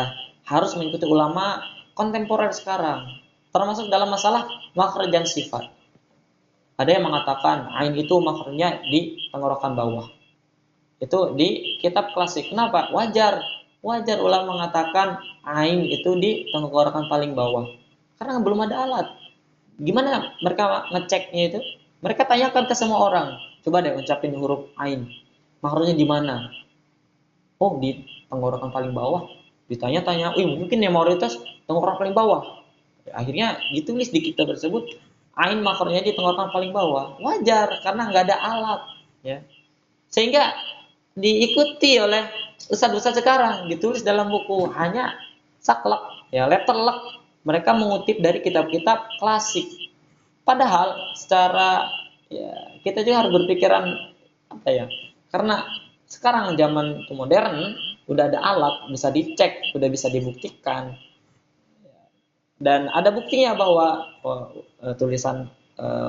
harus mengikuti ulama kontemporer sekarang, termasuk dalam masalah makhraj dan sifat. Ada yang mengatakan ain itu makhrajnya di tenggorokan bawah. Itu di kitab klasik. Kenapa? Wajar ulama mengatakan ain itu di tenggorokan paling bawah. Karena belum ada alat. Gimana mereka ngeceknya itu? Mereka tanyakan ke semua orang. Coba deh ucapin huruf ain. Makhrajnya di mana? Oh, di tenggorokan paling bawah. Ditanya-tanya, mungkin yang mayoritas tenggorokan paling bawah. Akhirnya ditulis di kitab tersebut ain makhrajnya di tenggorokan paling bawah. Wajar karena nggak ada alat, ya. Sehingga diikuti oleh ustadz-ustadz sekarang, ditulis dalam buku hanya saklek, ya, letterlek. Mereka mengutip dari kitab-kitab klasik. Padahal secara ya kita juga harus berpikiran apa ya? Karena sekarang zaman modern, udah ada alat, bisa dicek, udah bisa dibuktikan. Dan ada buktinya bahwa tulisan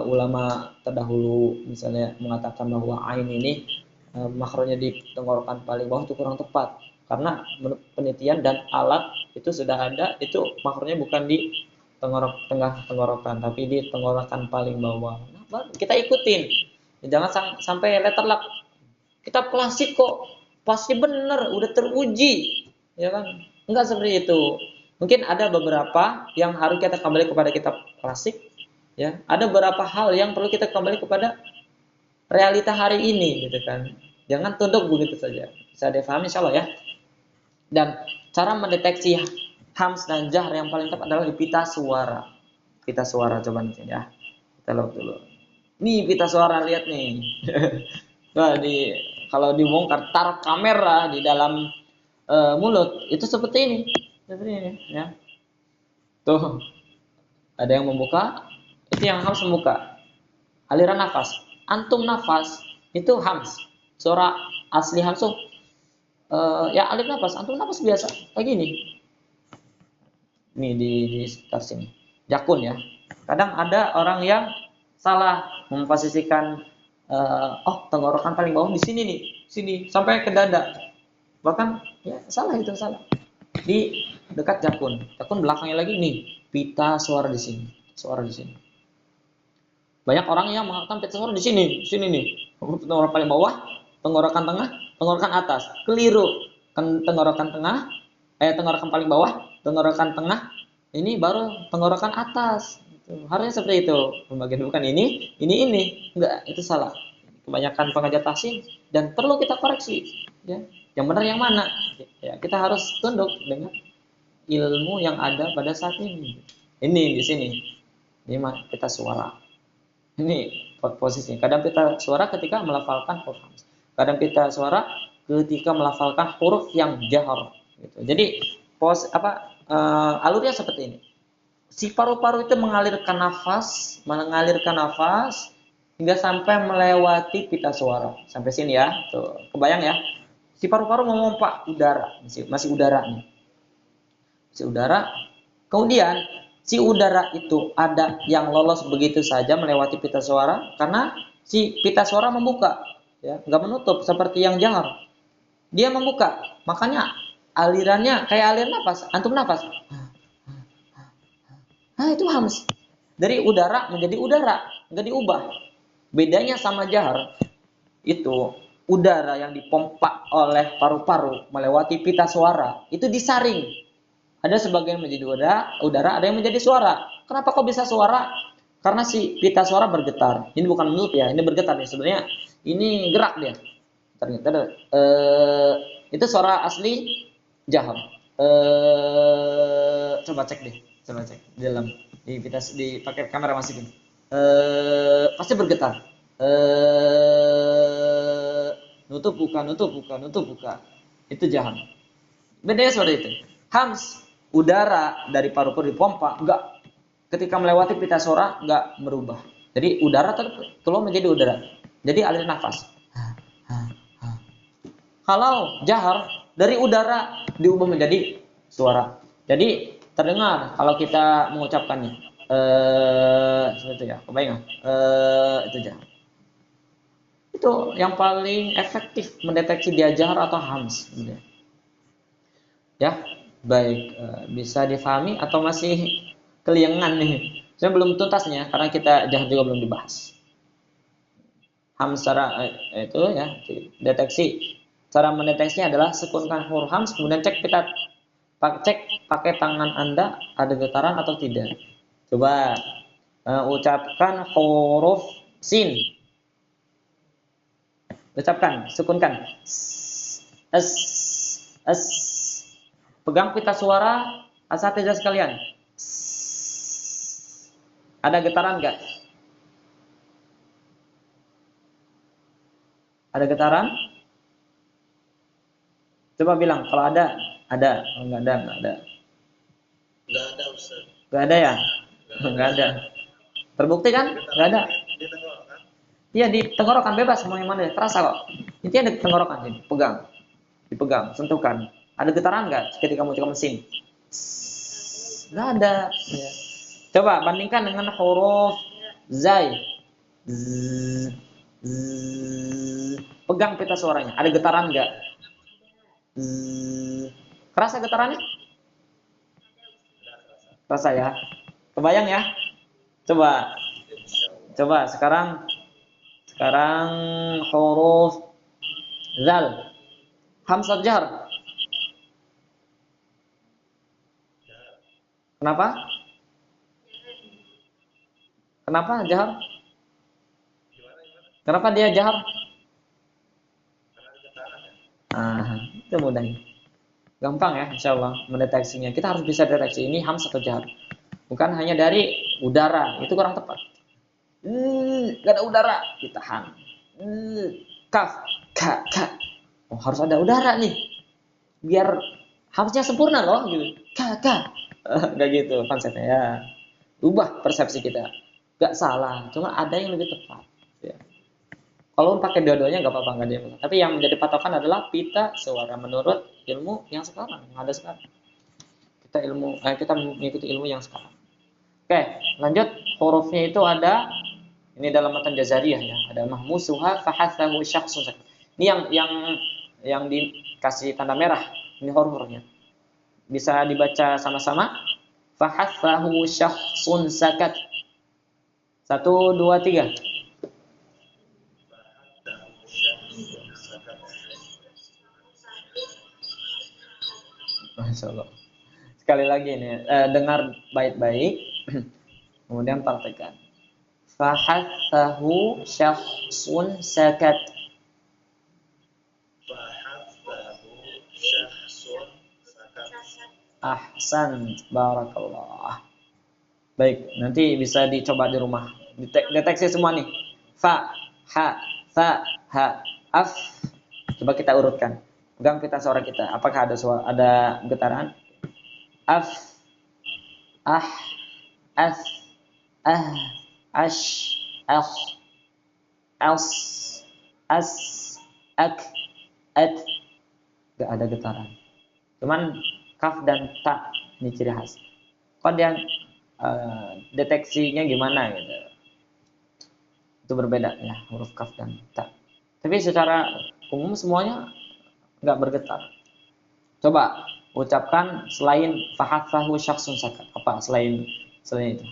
ulama terdahulu misalnya mengatakan bahwa ain ini makronya di tenggorokan paling bawah itu kurang tepat. Karena menurut penelitian dan alat itu sudah ada, itu makronya bukan di tengah tenggorokan, tapi di tenggorokan paling bawah. Nah, kita ikutin. Jangan sampai letter luck. Kitab klasik kok pasti benar, udah teruji, ya kan? Enggak seperti itu. Mungkin ada beberapa yang harus kita kembali kepada kitab klasik, ya. Ada beberapa hal yang perlu kita kembali kepada realita hari ini, gitu kan. Jangan tunduk begitu saja. Bisa difahami insyaallah ya. Dan cara mendeteksi hams dan jahr yang paling tepat adalah di pita suara. Pita suara coba nih ya. Kita lihat dulu. Nih pita suara, lihat nih. Nah, kalau dibongkar taruh kamera di dalam mulut itu seperti ini ya. Tuh, ada yang membuka, itu yang hams membuka. Aliran nafas, antum nafas itu hams. Suara asli hams ya alif nafas, antum nafas biasa kayak gini. Nih di sekitar sini. Jakun ya. Kadang ada orang yang salah memposisikan tenggorokan paling bawah di sini nih, sini sampai ke dada. Bahkan ya salah, itu salah. Di dekat jakun. Jakun belakangnya lagi nih, pita suara di sini. Suara di sini. Banyak orang yang mengatakan pita suara di sini nih. Tenggorokan paling bawah, tenggorokan tengah, tenggorokan atas. Keliru. Tenggorokan tengah, tenggorokan paling bawah, tenggorokan tengah, ini baru tenggorokan atas. Harusnya seperti itu. Pembagian bukan ini. Enggak, itu salah. Kebanyakan pengajar tahsin dan perlu kita koreksi, ya. Yang benar yang mana? Ya, kita harus tunduk dengan ilmu yang ada pada saat ini. Ini di sini. Ini pita suara. Ini posisinya. Kadang pita suara ketika melafalkan huruf hams. Kadang pita suara ketika melafalkan huruf yang jahar. Gitu. Jadi alurnya seperti ini. Si paru-paru itu mengalirkan nafas hingga sampai melewati pita suara. Sampai sini ya. Tuh, kebayang ya? Si paru-paru memompa udara, masih udara nih. Masih udara. Kemudian si udara itu ada yang lolos begitu saja melewati pita suara karena si pita suara membuka, ya, nggak menutup seperti yang jahar. Dia membuka, makanya alirannya kayak aliran nafas. Antum nafas. Nah, itu hams. Dari udara menjadi udara, nggak diubah. Bedanya sama jahar, itu udara yang dipompa oleh paru-paru melewati pita suara, itu disaring. Ada sebagian menjadi udara, ada yang menjadi suara. Kenapa kok bisa suara? Karena si pita suara bergetar. Ini bukan menutup ya, ini bergetar nih. Sebenarnya ini gerak dia. Ternyata itu suara asli jahar. Coba cek di dalam di pakai kamera masukin. Pasti bergetar. Nutup buka. Itu jahar. Bedanya seperti itu. Hams, udara dari paru-paru dipompa, enggak. Ketika melewati pita suara enggak berubah. Jadi udara keluar menjadi udara. Jadi aliran nafas. Kalau jahar dari udara diubah menjadi suara. Jadi terdengar kalau kita mengucapkannya. Seperti itu ya. Kebayang? Itu jahar. Itu yang paling efektif mendeteksi dia jahar atau hams. Ya, baik. Bisa difahami atau masih keliengan nih? Saya belum tuntasnya karena kita jahar juga belum dibahas. Hams secara itu ya, deteksi. Cara mendeteksinya adalah sekunkan huruf hams, kemudian cek pakai tangan Anda ada getaran atau tidak. Coba ucapkan huruf sin. Ucapkan, sekunkan. Pegang pita suara asatidz sekalian. Ada getaran enggak? Ada getaran? Coba bilang kalau ada. Oh, enggak ada. Enggak ada, Ustaz. Enggak ada ya? Enggak ada. Terbukti kan? Enggak ada. Di tenggorokan. Iya, di tenggorokan bebas mau yang mana, terasa kok. Intinya di tenggorokan sini, pegang. dipegang, sentuhkan. Ada getaran nggak ketika mencet mesin? Nggak ada. Ya. Coba bandingkan dengan huruf zai. Z, z. Pegang pita suaranya. Ada getaran nggak? Z. Kerasa getarannya? Rasa ya. Kebayang ya? Coba. Coba sekarang huruf zal. Hamzah jar. Kenapa? Kenapa jahar? Kenapa dia jahar? Itu mudah. Gampang ya, insya Allah mendeteksinya. Kita harus bisa deteksi ini hamzah atau jahar. Bukan hanya dari udara, itu kurang tepat. Gak ada udara, ditahan. Kaf, ka, ka. Oh, harus ada udara nih. Biar hamzahnya sempurna loh, gitu. Ka, ka. Gak gitu konsepnya ya. Ubah persepsi kita. Gak salah, cuma ada yang lebih tepat. Ya. Kalau pakai dua-duanya nggak apa-apa, nggak ada yang. Tapi yang menjadi patokan adalah pita suara menurut ilmu yang sekarang, yang ada sekarang. Kita mengikuti ilmu yang sekarang. Oke, lanjut. Hurufnya itu ada ini dalam matan Jazariyah ya. Ada mahmusuha fahathahu syakhsun. Ini yang dikasih tanda merah. Ini huruf-hurufnya. Bisa dibaca sama-sama. Fahathahu syakhsun sakat. 1, 2, 3. Masya Allah. Sekali lagi nih, dengar baik-baik, kemudian praktekkan. Fahathahu syakhsun sakat. Ahsan, barakallah. Baik, nanti bisa dicoba di rumah. Deteksi semua nih. Fa, ha, fa, ha, af. Coba kita urutkan. Pegang pita suara kita. Apakah ada getaran? Af, ah, as, ash, as, as, ak, at. Gak ada getaran. Cuman kaf dan ta ini ciri khas. Kemudian deteksinya gimana gitu. Itu berbeda ya, huruf kaf dan ta. Tapi secara umum semuanya nggak bergetar. Coba ucapkan selain fahathahu syakhsun sakat. Apa selain itu?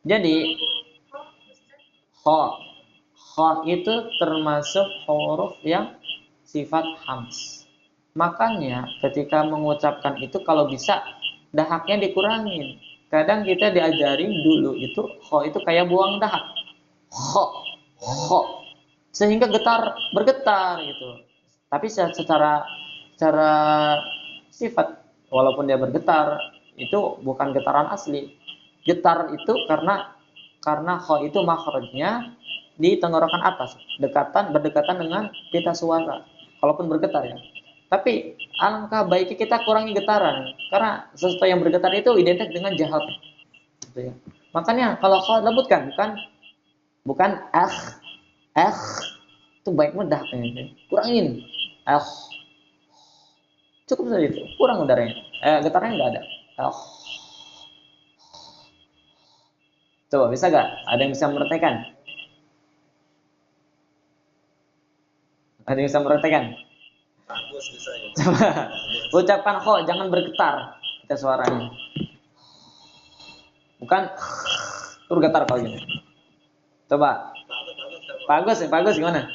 Jadi kha itu termasuk huruf yang sifat hams. Makanya ketika mengucapkan itu kalau bisa dahaknya dikurangin. Kadang kita diajarin dulu itu kha itu kayak buang dahak. Kha sehingga bergetar gitu. Tapi secara sifat walaupun dia bergetar itu bukan getaran asli. Getar itu karena kha itu makhrajnya di tenggorokan atas, berdekatan dengan pita suara. Kalaupun bergetar ya. Tapi alangkah baiknya kita kurangi getaran karena sesuatu yang bergetar itu identik dengan jahat. Gitu ya. Makanya kalau kha lembutkan, bukan itu baik mudah kurangin cukup saja itu, kurang udaranya, getarnya nggak ada. Coba bisa nggak? Ada yang bisa meretikan? Ada yang bisa meretikan? Bagus bisa ya. Coba ucapkan kho, jangan bergetar kita suaranya. Bukan bergetar kalau gini. Coba. Bagus gimana?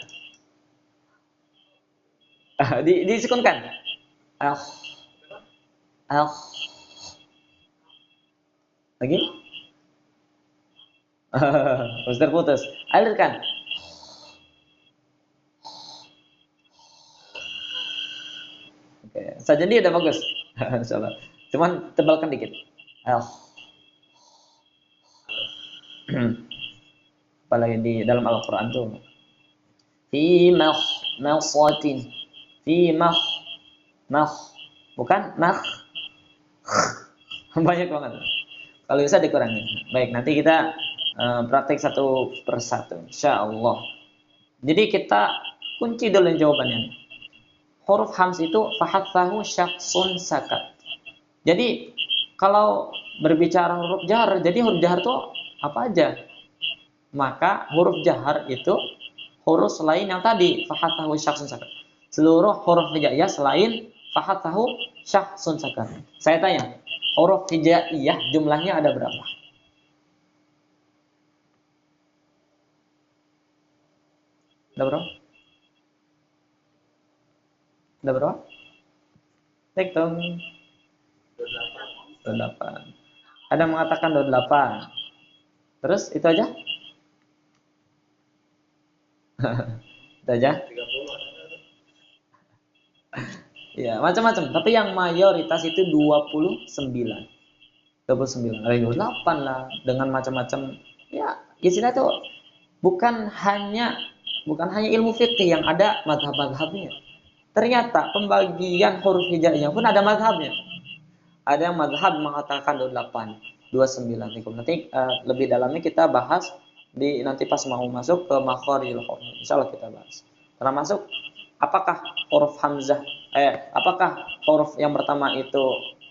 Disukunkan. Lagi? Putus. Alirkan. Oke, saja dia udah bagus. Insyaallah. Cuman tebalkan dikit. Apalagi di dalam Al-Qur'an tuh. Fi makhmasatin. Fi bukan banyak banget. Kalau bisa dikurangi. Baik, nanti kita praktek satu persatu insyaallah. Jadi kita kunci dulu jawabannya. Huruf hams itu fahathahu syakhsun sakat. Jadi kalau berbicara huruf jahar, jadi huruf jahar itu apa aja? Maka huruf jahar itu huruf selain yang tadi fahathahu syakhsun sakat. Seluruh huruf hijaiyah selain fahathahu syakhsun sakat. Saya tanya, huruf hijaiyah jumlahnya ada berapa? Ada berapa? Ada berapa? Hitung. 28. Ada yang mengatakan 28. Terus itu aja? Itu aja? 30. Ya, macam-macam. Tapi yang mayoritas itu 29. 29. Ada 28 lah. Dengan macam-macam. Ya, istilah itu bukan hanya ilmu fikih yang ada mazhab-mazhabnya. Ternyata pembagian huruf hijaiyah pun ada mazhabnya. Ada yang mazhab mengatakan 28, 29. Nanti lebih dalamnya kita bahas nanti pas mau masuk ke makharijul huruf. Insyaallah kita bahas. Termasuk apakah huruf hamzah apakah huruf yang pertama itu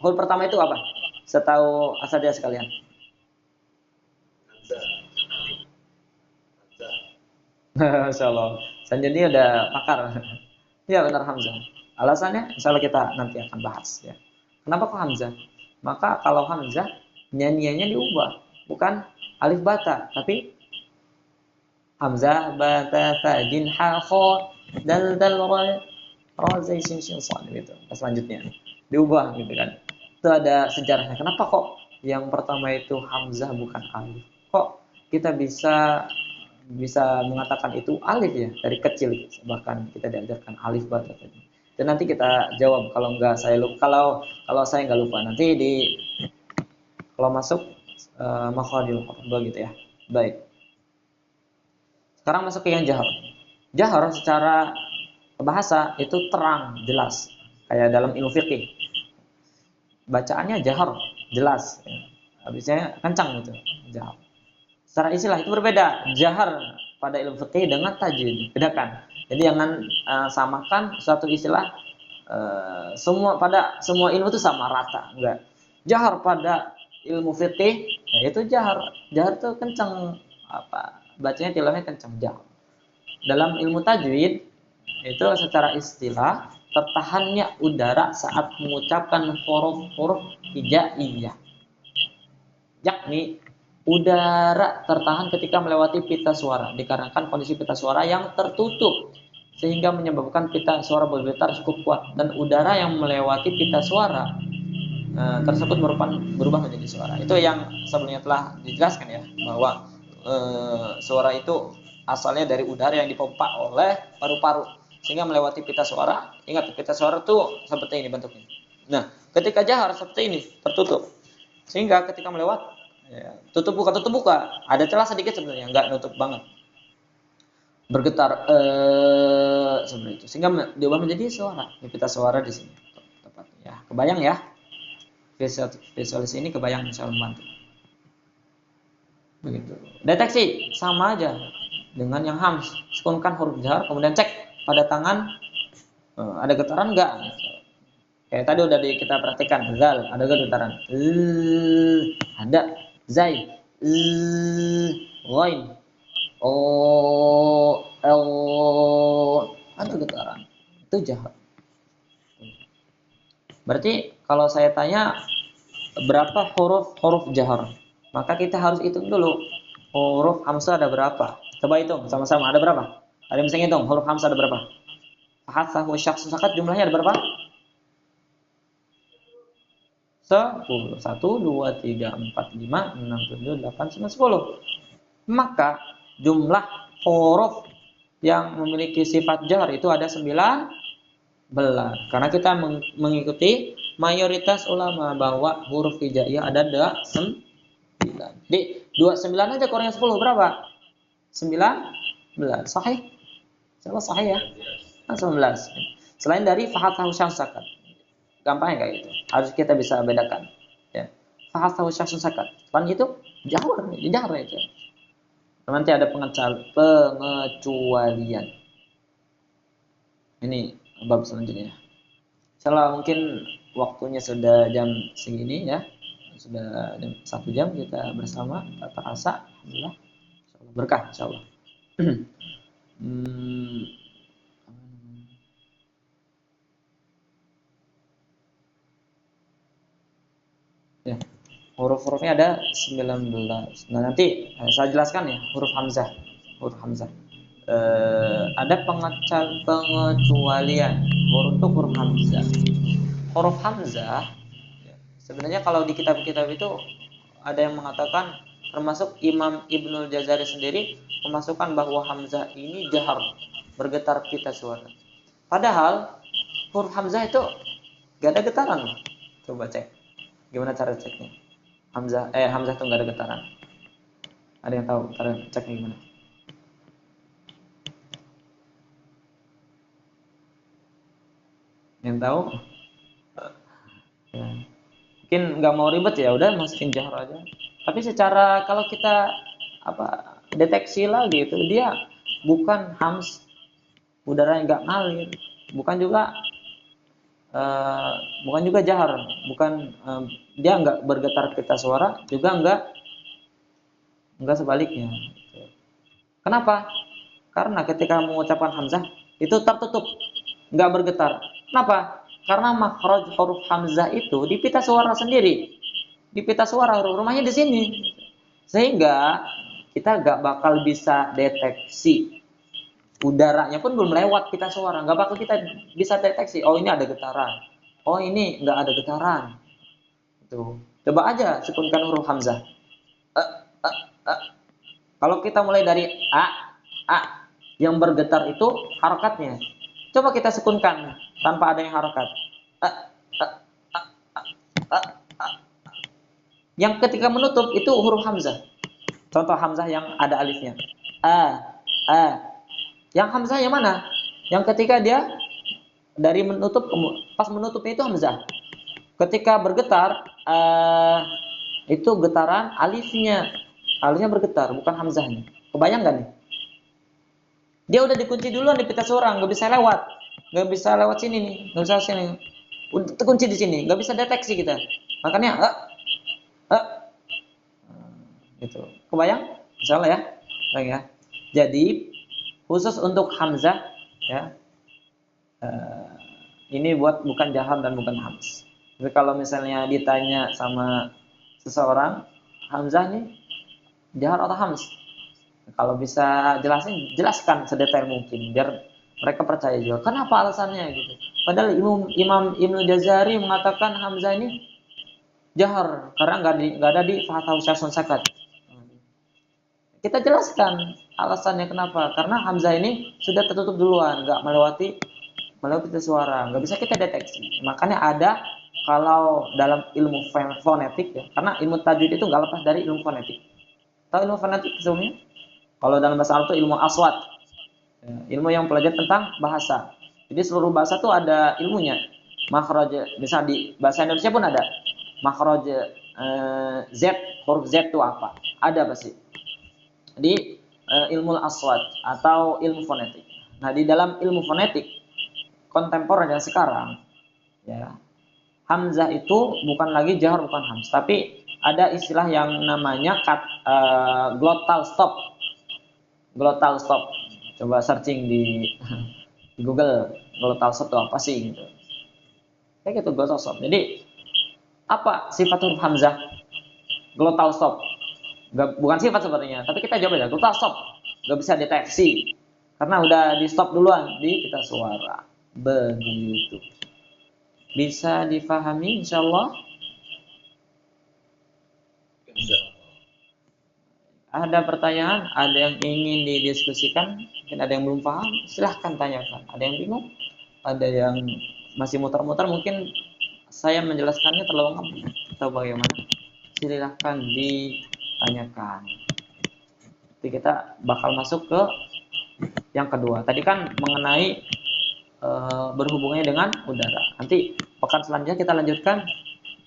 huruf pertama itu apa? Setahu asadia sekalian. Insyaallah. Sanjani udah pakar. Ya benar Hamzah. Alasannya insyaallah kita nanti akan bahas ya. Kenapa kok Hamzah? Maka kalau Hamzah nyanyiannya diubah, bukan alif bata, tapi Hamzah bata fa jin ha kha dal ra zai sin shin sad gitu. Selanjutnya diubah gitu kan. Itu ada sejarahnya. Kenapa kok yang pertama itu Hamzah bukan alif? Kok kita bisa mengatakan itu alif ya dari kecil, bahkan kita diajarkan alif bata tadi. Dan nanti kita jawab kalau enggak saya lupa, kalau saya enggak lupa nanti kalau masuk makharijul huruf begitu ya. Baik. Sekarang masuk ke yang jahar. Jahar secara bahasa itu terang, jelas. Kayak dalam ilmu fikih. Bacaannya jahar, jelas. Habisnya kencang gitu, jahar. Secara istilah itu berbeda. Jahar pada ilmu fikih dengan tajwid. Bedakan. Jadi jangan samakan suatu istilah semua ilmu itu sama rata. Enggak. Jahar pada ilmu fikih itu jahar. Jahar itu kencang bacanya tilawahnya kencang jahar. Dalam ilmu tajwid itu secara istilah tertahannya udara saat mengucapkan huruf-huruf hijaiyah. Yakni udara tertahan ketika melewati pita suara dikarenakan kondisi pita suara yang tertutup sehingga menyebabkan pita suara bergetar cukup kuat dan udara yang melewati pita suara tersebut berubah menjadi suara. Itu yang sebelumnya telah dijelaskan ya bahwa suara itu asalnya dari udara yang dipompa oleh paru-paru sehingga melewati pita suara. Ingat pita suara itu seperti ini bentuknya. Nah, ketika jahar seperti ini tertutup sehingga ketika melewat ya, tutup buka ada celah sedikit sebenarnya, enggak nutup banget, bergetar seperti itu sehingga diubah menjadi suara. Pita suara di sini tepat ya, kebayang ya, visualis ini kebayang, misalnya membantu begitu. Deteksi sama aja dengan yang hams, sukunkan huruf jahar kemudian cek pada tangan ada getaran enggak. Kayak tadi udah kita perhatikan, zal ada getaran, ada zai, ghain, ada getaran, itu jahar. Berarti kalau saya tanya berapa huruf jahar, maka kita harus hitung dulu huruf hamzah ada berapa. Coba hitung sama-sama, ada berapa? Ada yang bisa ngitung huruf hamzah ada berapa? Hasahu syakhsun sakat jumlahnya ada berapa? 10. 1, 2, 3, 4, 5, 6, 7, 8, 9, 10. Maka jumlah huruf yang memiliki sifat jar itu ada 19. Karena kita mengikuti mayoritas ulama bahwa huruf hijaiyah ada 9. Di 29 aja kurangnya 10 berapa? 19. Sahih? Insyaallah sahih ya. 19. Selain dari fahathahu syakhsun sakat. Gampangnya kayak gitu. Harus kita bisa bedakan. Ya. Fahathahu syakhsun sakat. Selain itu jahar itu. Nanti ada pengecualian. Ini bab selanjutnya. Insyaallah mungkin waktunya sudah jam segini ya. Sudah 1 jam kita bersama, tak terasa. Alhamdulillah. Insyaallah berkah insyaallah. Ya. Huruf-hurufnya ada 19. Nah, nanti saya jelaskan ya huruf hamzah. Huruf hamzah. Ada pengecualian untuk huruf hamzah. Huruf hamzah sebenarnya kalau di kitab-kitab itu ada yang mengatakan, termasuk Imam Ibnul Jazari sendiri memasukkan bahwa hamzah ini jahar, bergetar pita suara. Padahal huruf hamzah itu gak ada getaran. Coba cek. Gimana cara ceknya? Hamzah itu gak ada getaran. Ada yang tahu cara ceknya gimana? Yang tahu? Ya. Mungkin nggak mau ribet ya, udah masukin jahar aja. Tapi secara kalau kita deteksi lagi itu dia bukan hams, udara yang nggak ngalir, bukan juga jahar, dia nggak bergetar pita suara, juga nggak sebaliknya. Kenapa? Karena ketika mengucapkan hamzah itu tertutup, nggak bergetar. Kenapa? Karena makhraj huruf hamzah itu di pita suara sendiri. Di pita suara rumahnya di sini. Sehingga kita nggak bakal bisa deteksi. Udaranya pun belum lewat pita suara, nggak bakal kita bisa deteksi. Oh ini ada getaran. Oh ini nggak ada getaran. Tuh. Coba aja sukunkan huruf hamzah. Kalau kita mulai dari a yang bergetar itu harokatnya. Coba kita sukunkan tanpa ada yang harokat. Yang ketika menutup itu huruf hamzah. Contoh hamzah yang ada alifnya. Yang hamzah yang mana? Yang ketika dia dari menutup, pas menutupnya itu hamzah. Ketika bergetar, itu getaran alifnya. Alifnya bergetar, bukan hamzahnya. Kebayang gak nih? Dia udah dikunci duluan di pita suara, nggak bisa lewat sini nih, nggak bisa sini. Udah terkunci di sini, nggak bisa deteksi kita. Makanya, gitu. Kebayang? Insyaallah ya, ya. Jadi khusus untuk hamzah, ya, ini bukan jahar dan bukan hams. Tapi kalau misalnya ditanya sama seseorang, hamzah nih jahar atau hams? Kalau bisa jelaskan sedetail mungkin biar mereka percaya juga. Kenapa alasannya gitu? Padahal Imam Ibnu Jazari mengatakan hamzah ini jahar karena nggak ada di Fathul Syasun Sakat. Kita jelaskan alasannya kenapa? Karena hamzah ini sudah tertutup duluan, nggak melewati pita suara, nggak bisa kita deteksi. Makanya ada kalau dalam ilmu fonetik ya, karena ilmu tajwid itu nggak lepas dari ilmu fonetik. Tahu ilmu fonetik sebelumnya? Kalau dalam bahasa Arab itu ilmu aswat, ilmu yang belajar tentang bahasa. Jadi seluruh bahasa itu ada ilmunya. Makhraj, misal di bahasa Indonesia pun ada. Makhraj Z, huruf Z itu apa? Ada pasti. Di ilmu aswat atau ilmu fonetik. Nah di dalam ilmu fonetik kontemporer yang sekarang, ya, hamzah itu bukan lagi jahar, bukan hams, tapi ada istilah yang namanya glottal stop. Glottal stop. Coba searching di Google, glottal stop itu apa sih gitu. Kayak gitu glottal stop. Jadi apa sifat huruf hamzah? Glottal stop. Bukan sifat sebenarnya, tapi kita jawab aja glottal stop. Gak bisa deteksi karena udah di stop duluan di pita suara. Begitu. Bisa difahami insyaallah? Ada pertanyaan, ada yang ingin didiskusikan, mungkin ada yang belum paham, silahkan tanyakan. Ada yang bingung, ada yang masih muter-muter, mungkin saya menjelaskannya terlalu lengkap atau bagaimana? Silahkan ditanyakan. Jadi kita bakal masuk ke yang kedua. Tadi kan mengenai berhubungannya dengan udara. Nanti pekan selanjutnya kita lanjutkan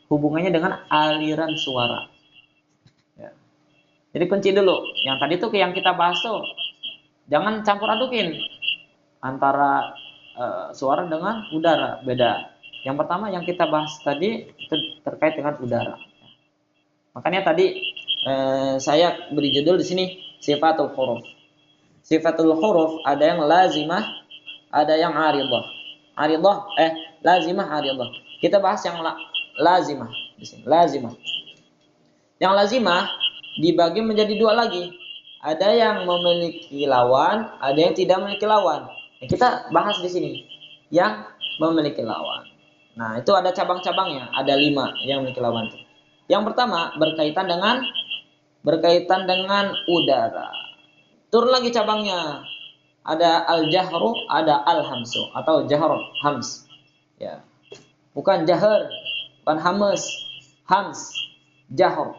hubungannya dengan aliran suara. Ya. Jadi kunci dulu. Yang tadi tuh yang kita bahas tuh jangan campur adukin antara suara dengan udara, beda. Yang pertama yang kita bahas tadi itu terkait dengan udara. Makanya tadi saya beri judul di sini sifatul huruf. Sifatul huruf ada yang lazimah, ada yang aridah. Lazimah, aridah. Kita bahas yang lazimah di sini. Lazimah. Yang lazimah dibagi menjadi dua lagi. Ada yang memiliki lawan, ada yang tidak memiliki lawan. Kita bahas di sini yang memiliki lawan. Nah, itu ada cabang-cabangnya, ada 5 yang memiliki lawan. Yang pertama berkaitan dengan udara. Turun lagi cabangnya. Ada al-jahru, ada al-hamsu atau jahr hams. Ya. Bukan jahr, bukan hams. Hams, jahr.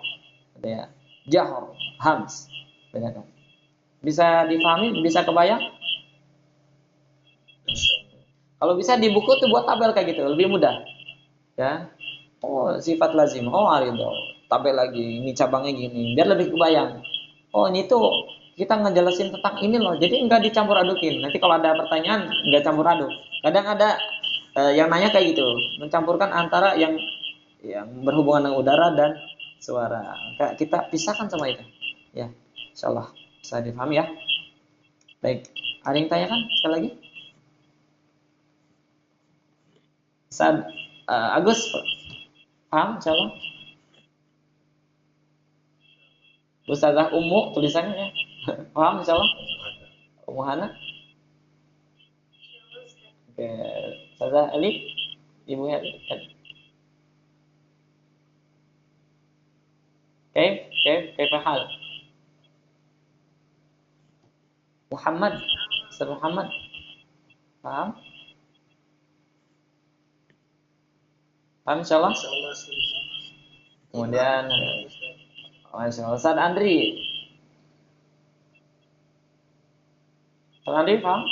Ya. Jahr, hams. Bedakan. Bisa difahami, bisa kebayang? Kalau bisa di buku tuh buat tabel kayak gitu, lebih mudah. Ya. Oh, sifat lazim. Oh, arido. Tabel lagi. Ini cabangnya gini. Biar lebih kebayang. Oh, ini tuh kita ngejelasin tentang ini loh. Jadi enggak dicampur adukin. Nanti kalau ada pertanyaan enggak campur aduk. Kadang ada yang nanya kayak gitu, mencampurkan antara yang berhubungan dengan udara dan suara. Kayak kita pisahkan sama itu. Ya, insyaallah bisa dipahami ya. Baik. Ada yang tanyakan sekali lagi? Agus paham insyaallah? Ustazah Ummu tulisannya ya. Paham insyaallah? Ummu Hana? Oke, Ustazah Eli? Ibu Eli? Kayfa hal? Muhammad? Ustaz Muhammad? Paham? Paham insyaallah? Kemudian Masya Allah. Ustaz Andri. Ustaz Andri paham?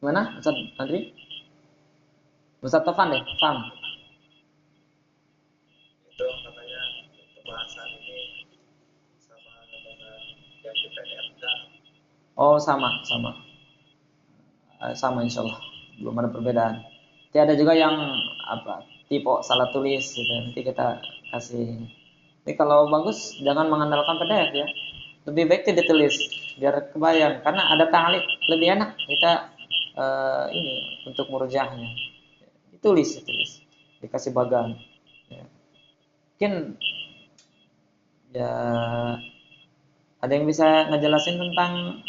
Gimana Ustaz Andri? Ustaz Tovan deh, paham? Itu katanya pembahasan ini sama dengan yang di PDFK. Oh, sama insyaallah. Belum ada perbedaan. Nanti ada juga yang tipe salah tulis gitu. Nanti kita kasih. Tapi kalau bagus jangan mengandalkan PDF ya. Lebih baik tidak ditulis biar kebayang karena ada ta'liq lebih enak kita ini untuk murjahnya. Ditulis. Dikasih bagan. Ya. Mungkin ya ada yang bisa ngejelasin tentang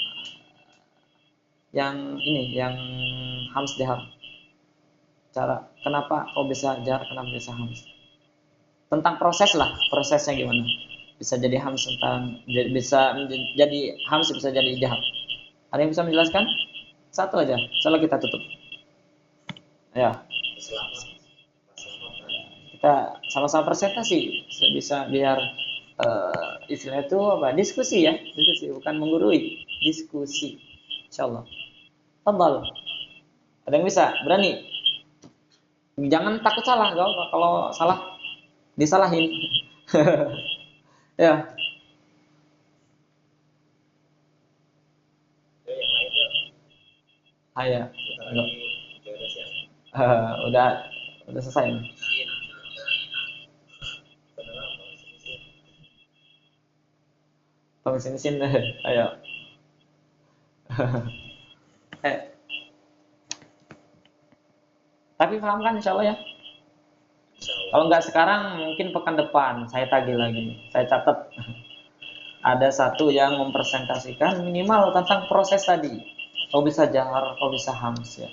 yang ini, yang hams jahar. Cara kenapa kok bisa jahar, kenapa bisa hams? Tentang prosesnya gimana? Bisa jadi hams bisa jadi hams, bisa jadi jahar. Ada yang bisa menjelaskan? Satu aja, soalnya kita tutup. Ya. Kita sama-sama presentasi, bisa biar istilah itu diskusi ya, bukan menggurui, diskusi. Insyaallah. Fadhal. Ada yang bisa? Berani? Jangan takut salah, kalau salah disalahin. Ya. Ayah. Udah selesai. Tolong sini deh. Ayo. Tapi paham kan insyaallah ya? Kalau nggak sekarang mungkin pekan depan saya tagih lagi. Saya catat. Ada satu yang mempresentasikan minimal tentang proses tadi. Kau bisa jahar, kau bisa hams ya.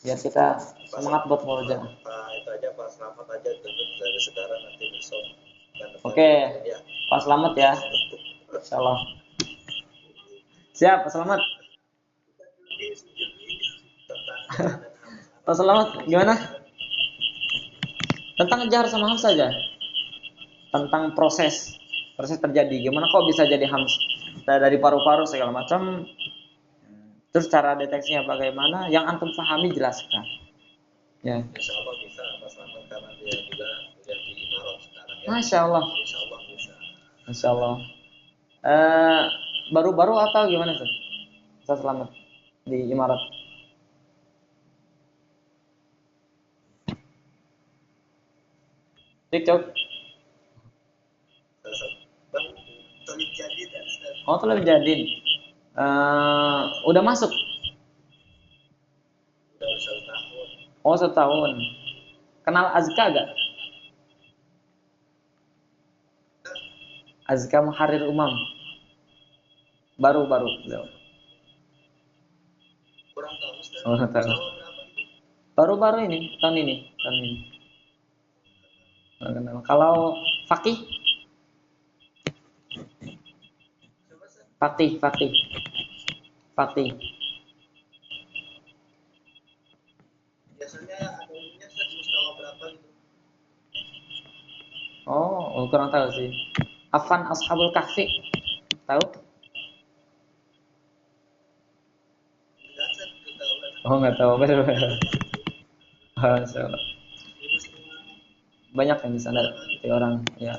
Biar kita semangat buat murojaah. Nah, itu aja Pak Slamet aja tunjuk dari sekarang nanti besok. Oke. Pak Slamet ya. Insyaallah. Siap, Pak Slamet. Pak Slamet gimana? Tentang jahar sama hams saja. Tentang proses terjadi. Gimana kok bisa jadi hams? Dari paru-paru segala macam. Terus cara deteksinya bagaimana? Yang antum pahami jelaskan. Ya. Insya Allah bisa Mas Rahmat karena dia juga kuliah di Imarat sekarang ya. Masya Allah. Insya Allah bisa. Masya Allah. Baru-baru atau gimana tuh? Ustaz Selamat di Imarat. TikTok. Tolip jadi dan Oh, telah jadiin. Udah masuk. udah 1 tahun. Oh, 1 tahun. Kenal Azka gak? Azka Muharrir Umam. Baru-baru. Kurang tahu Ustaz. Oh, tahu. Berapa itu? Baru-baru ini, tahun ini. Nggak kenal. Kalau Fakih? Fatih. Biasanya ada ininya Ustaz mustawa berapa gitu. Oh, kurang tahu sih. Afan Ashabul Kahfi. Tahu? Enggak Ustaz, itu tahu kan. Oh, nggak tahu. Masya Allah. Banyak yang di sana di orang ya.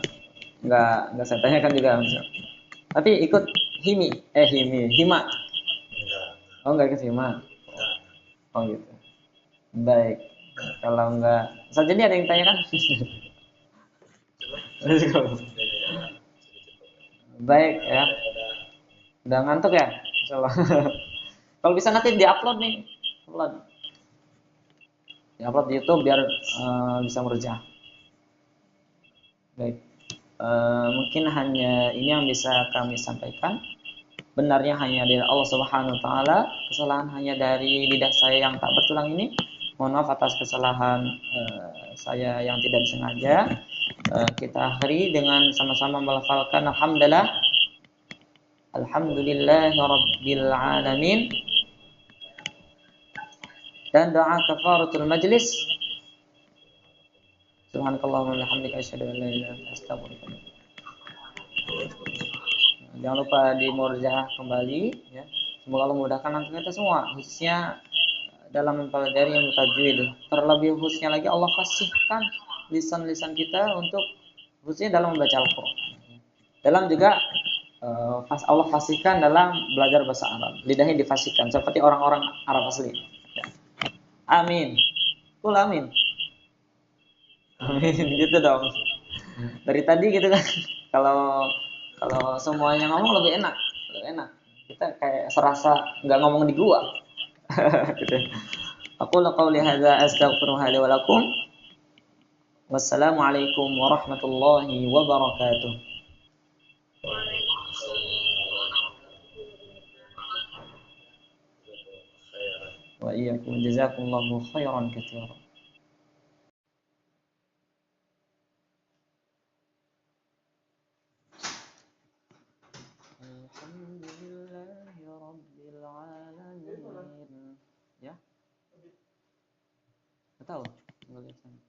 Nggak saya tanyakan juga. Masya Allah. Tapi ikut Hima. Enggak. Oh, nggak ikut Hima. Enggak. Oh, gitu. Baik. Kalau nggak, saja dia ada yang tanyakan. Baik ya. Udah ngantuk ya? Insyaallah. Kalau bisa nanti diupload nih. Diupload di YouTube biar bisa merujak. Baik. Mungkin hanya ini yang bisa kami sampaikan. Benarnya hanya dari Allah Subhanahu wa taala, kesalahan hanya dari lidah saya yang tak bertulang ini. Mohon maaf atas kesalahan saya yang tidak disengaja. Kita akhiri dengan sama-sama melafalkan Alhamdulillahirabbil alamin. Dan doa kafaratul majlis. Subhanakallahumma wa bihamdika asyhadu an la ilaha illa anta astaghfiruka wa atubu ilaik. Jangan lupa dimurjaah kembali ya. Semoga Allah memudahkan langkah kita semua, khususnya dalam mempelajari ilmu tajwid. Terlebih khususnya lagi Allah fasihkan lisan-lisan kita untuk khususnya dalam membaca Al-Qur'an. Dalam juga Allah fasihkan dalam belajar bahasa Arab. Lidahnya difasihkan seperti orang-orang Arab asli. Ya. Amin. Kul amin. Amin gitu dong. Dari tadi gitu kan. Kalau semuanya ngomong lebih enak. Kita kayak serasa nggak ngomong di gua. Gitu. Aku qauli hadza astaghfirullaha li wa lakum. Wassalamualaikum warahmatullahi wabarakatuh. Wa iyyakum jazakumullahu khairan katsiran. Alhamdulillahi rabbil alamin. Ya? Tahu? Enggak lihat sana.